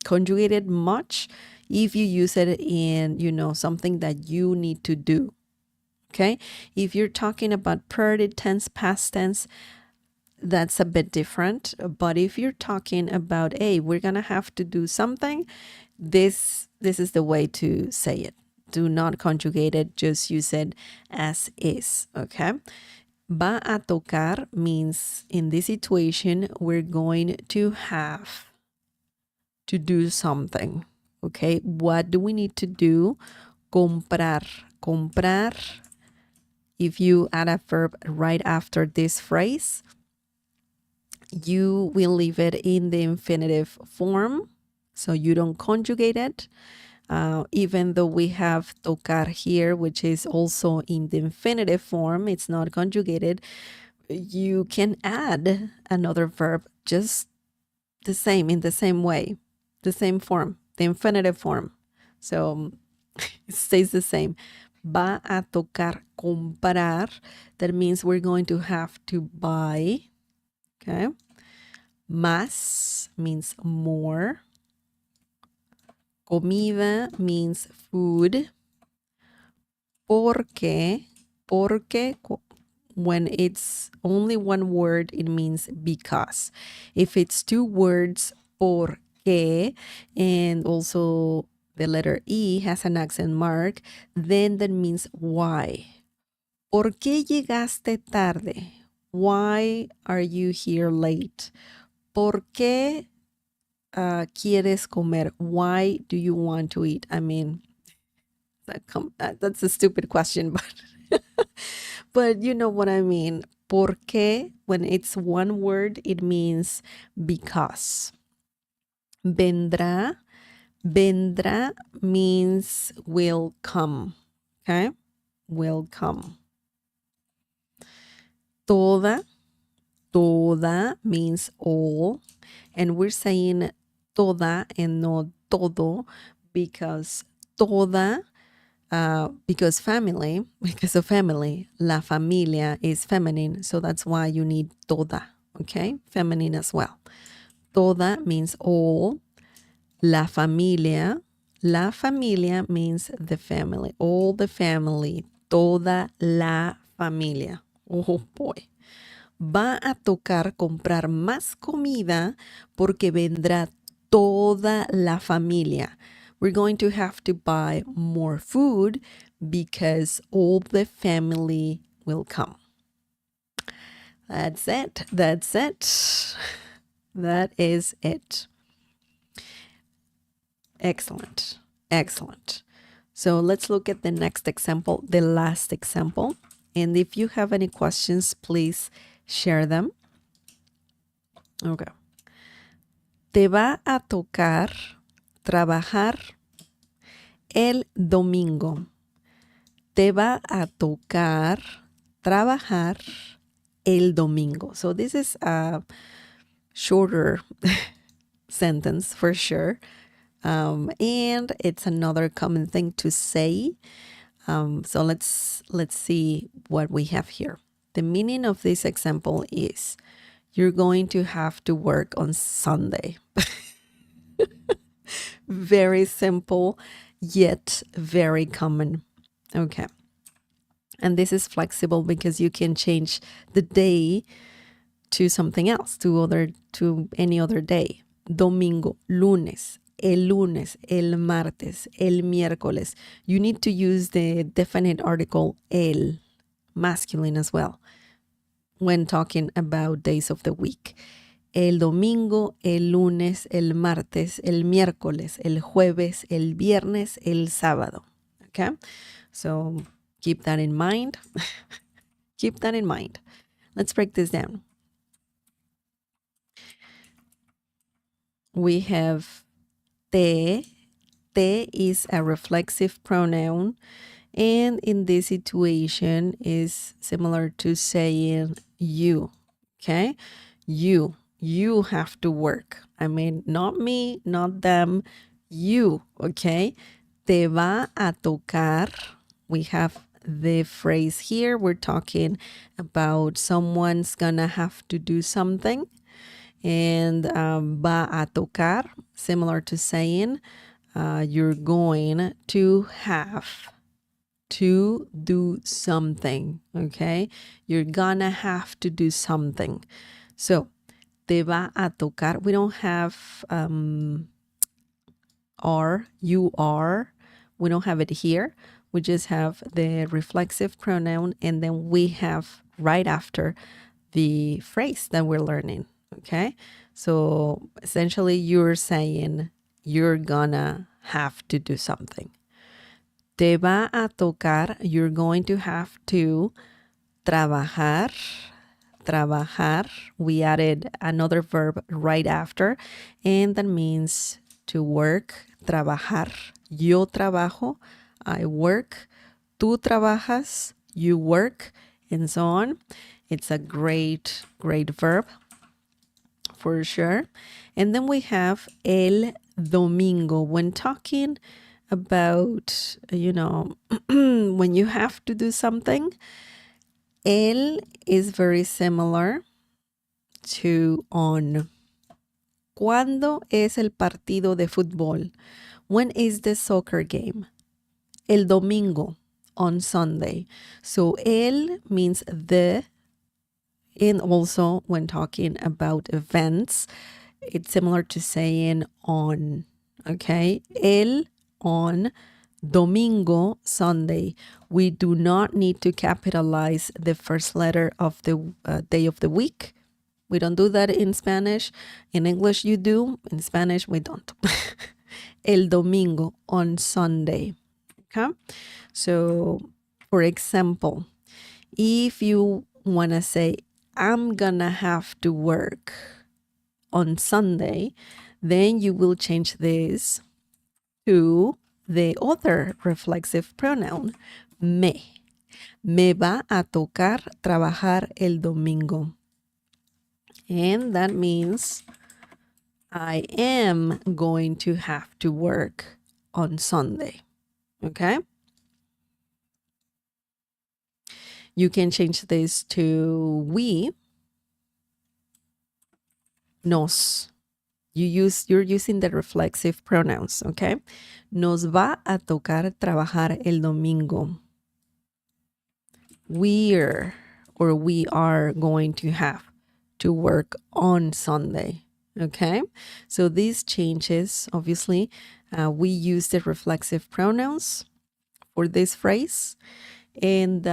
conjugate it much if you use it in, something that you need to do. Okay, if you're talking about present tense, past tense, that's a bit different. But if you're talking about, hey, we're gonna have to do something, this is the way to say it. Do not conjugate it, just use it as is. Okay. Va a tocar means in this situation we're going to have to do something. Okay. What do we need to do? Comprar. Comprar. If you add a verb right after this phrase, you will leave it in the infinitive form, so you don't conjugate it. Even though we have tocar here, which is also in the infinitive form, it's not conjugated. You can add another verb just the same, in the same way, the same form, the infinitive form. So it stays the same. Va a tocar comprar. That means we're going to have to buy. Okay. Más means more. Comida means food. Porque when it's only one word, it means because. If it's two words, porque, and also the letter E has an accent mark, then that means why. ¿Por qué llegaste tarde? Why are you here late? ¿Por qué quieres comer? Why do you want to eat? I mean, that's a stupid question, but you know what I mean. ¿Por qué? When it's one word, it means because. Vendrá. Vendrá means will come. Okay? Will come. Toda. Toda means all. And we're saying toda and not todo because toda, because of family, la familia is feminine. So that's why you need toda, okay? Feminine as well. Toda means all. La familia means the family, all the family. Toda la familia. Oh boy. Va a tocar comprar más comida porque vendrá toda la familia. We're going to have to buy more food because all the family will come. That's it. That's it. That is it. Excellent. Excellent. So let's look at the next example, the last example. And if you have any questions, please share them. Okay. Te va a tocar trabajar el domingo. Te va a tocar trabajar el domingo. So this is a shorter sentence for sure. And it's another common thing to say. So let's see what we have here. The meaning of this example is you're going to have to work on Sunday. Very simple, yet very common. Okay. And this is flexible because you can change the day to something else, to any other day. Domingo, lunes, el martes, el miércoles. You need to use the definite article el. masculine as well when talking about days of the week. El domingo, el lunes, el martes, el miércoles, el jueves, el viernes, el sábado. Okay? So keep that in mind. Keep that in mind. Let's break this down. We have te. Te is a reflexive pronoun, and in this situation is similar to saying you. Okay? You have to work. I mean, not me, not them, you, okay? Te va a tocar. We have the phrase here. We're talking about someone's gonna have to do something. And va a tocar, similar to saying you're going to have to do something, okay? You're gonna have to do something. So, te va a tocar. We don't have are, you are. We don't have it here. We just have the reflexive pronoun, and then we have right after the phrase that we're learning, okay? So essentially you're saying you're gonna have to do something. Te va a tocar, you're going to have to trabajar. Trabajar, we added another verb right after, and that means to work. Trabajar, yo trabajo, I work. Tú trabajas, you work, and so on. It's a great verb for sure. And then we have el domingo. When talking about, when you have to do something, el is very similar to on. ¿Cuándo es el partido de fútbol? When is the soccer game? El domingo, on Sunday. So el means the, and also when talking about events, it's similar to saying on, okay? El, on, domingo, Sunday. We do not need to capitalize the first letter of the day of the week. We don't do that in Spanish. In English, you do. In Spanish, we don't. El domingo, on Sunday. Okay? So, for example, if you want to say, I'm gonna have to work on Sunday, then you will change this to the other reflexive pronoun, me. Me va a tocar trabajar el domingo. And that means I am going to have to work on Sunday. Okay? You can change this to we, nos. You're using the reflexive pronouns, okay? Nos va a tocar trabajar el domingo. We are going to have to work on Sunday. Okay, so these changes, obviously, we use the reflexive pronouns for this phrase, and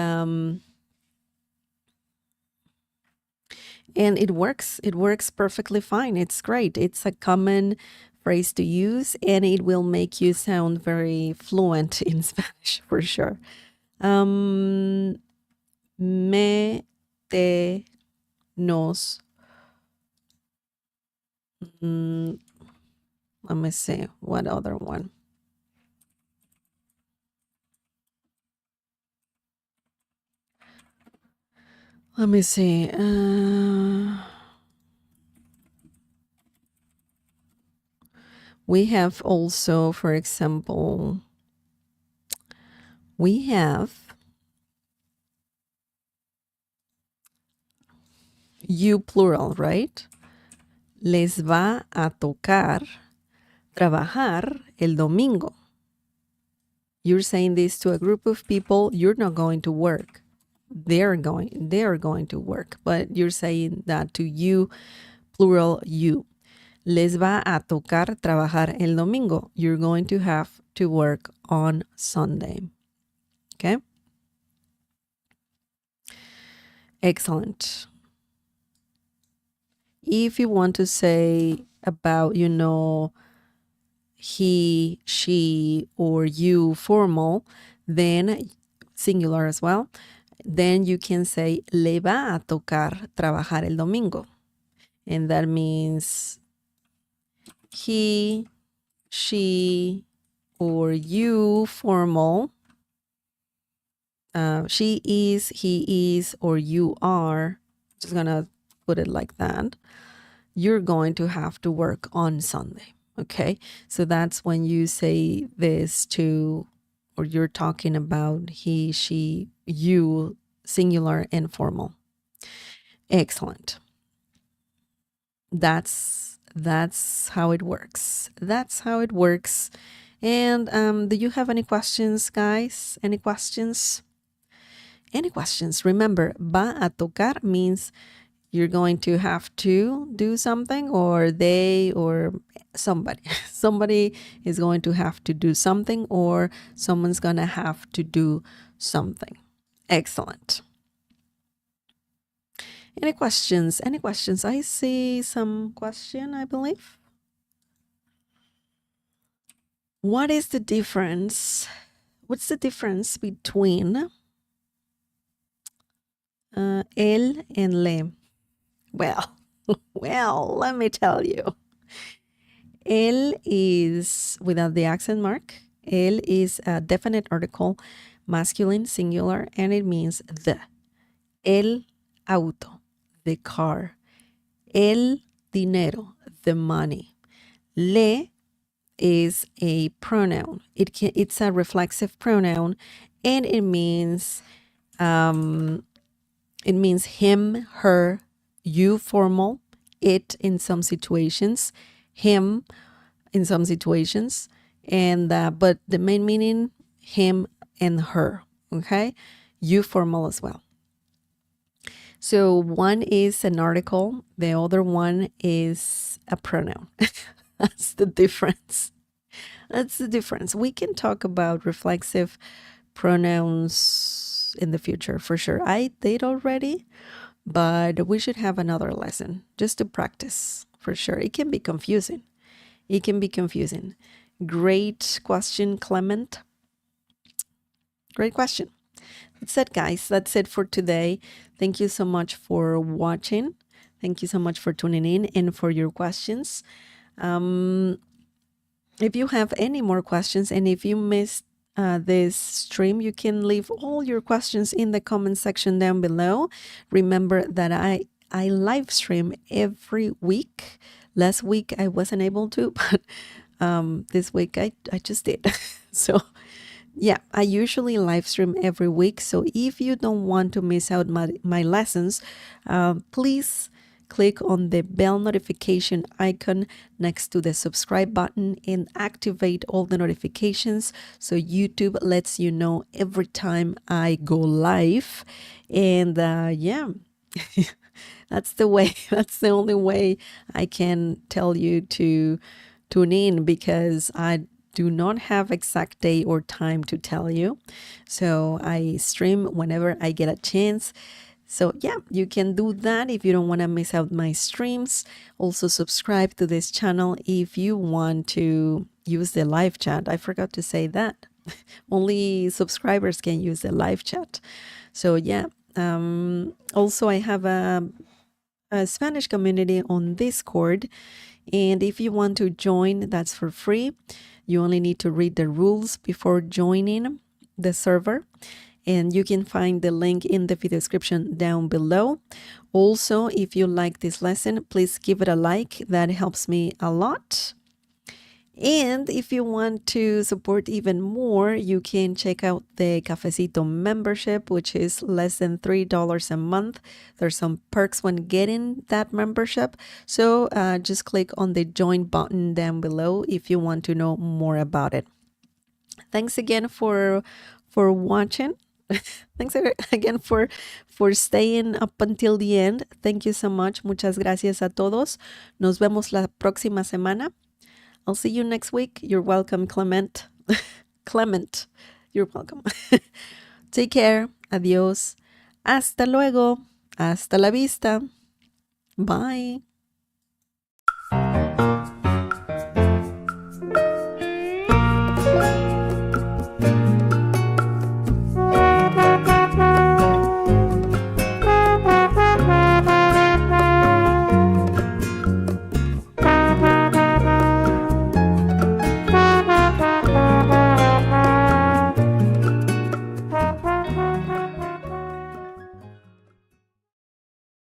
it works. It works perfectly fine. It's great. It's a common phrase to use, and it will make you sound very fluent in Spanish for sure. Me, te, nos. Let me see. What other one? Let me see. We have also, for example, we have you plural, right? Les va a tocar trabajar el domingo. You're saying this to a group of people, you're not going to work. They're going to work, but you're saying that to you, plural, you. Les va a tocar trabajar el domingo. You're going to have to work on Sunday. Okay? Excellent. If you want to say about, he, she, or you formal, then singular as well, then you can say le va a tocar trabajar el domingo. And that means he, she, or you formal. She is, he is, or you are. Just gonna put it like that. You're going to have to work on Sunday. Okay. So that's when you say this to, or you're talking about he, she, you, singular and formal. Excellent. That's how it works. That's how it works. And do you have any questions, guys? Any questions? Any questions? Remember, va a tocar means you're going to have to do something, or they, or somebody. Somebody is going to have to do something, or someone's going to have to do something. Excellent. Any questions? Any questions? I see some question, I believe. What is the difference? What's the difference between él and le? Well, well, let me tell you. Él is without the accent mark. Él is a definite article, masculine, singular, and it means the. El auto, the car. El dinero, the money. Le is a pronoun. It's a reflexive pronoun, and it means him, her, you formal, it in some situations, him in some situations, and but the main meaning him and her. Okay, you formal as well. So one is an article, the other one is a pronoun. That's the difference. That's the difference. We can talk about reflexive pronouns in the future for sure. I did already, but we should have another lesson just to practice for sure. It can be confusing. It can be confusing. Great question, Clement. Great question. That's it, guys. That's it for today. Thank you so much for watching. Thank you so much for tuning in and for your questions. If you have any more questions, and if you missed this stream, you can leave all your questions in the comment section down below. Remember that I live stream every week. Last week I wasn't able to, but this week I just did. So yeah, I usually live stream every week. So if you don't want to miss out my lessons, please click on the bell notification icon next to the subscribe button and activate all the notifications so YouTube lets you know every time I go live. And yeah, that's the way. That's the only way I can tell you to tune in, because I do not have exact day or time to tell you. So I stream whenever I get a chance. So yeah, you can do that if you don't want to miss out my streams. Also subscribe to this channel if you want to use the live chat. I forgot to say that. Only subscribers can use the live chat. So yeah, also I have a Spanish community on Discord. And if you want to join, that's for free. You only need to read the rules before joining the server. And you can find the link in the video description down below. Also, if you like this lesson, please give it a like. That helps me a lot. And if you want to support even more, you can check out the Cafecito membership, which is less than $3 a month. There's some perks when getting that membership. So just click on the join button down below if you want to know more about it. Thanks again for watching. Thanks again for staying up until the end. Thank you so much. Muchas gracias a todos. Nos vemos la próxima semana. I'll see you next week. You're welcome, Clement. Clement, you're welcome. Take care. Adios. Hasta luego. Hasta la vista. Bye.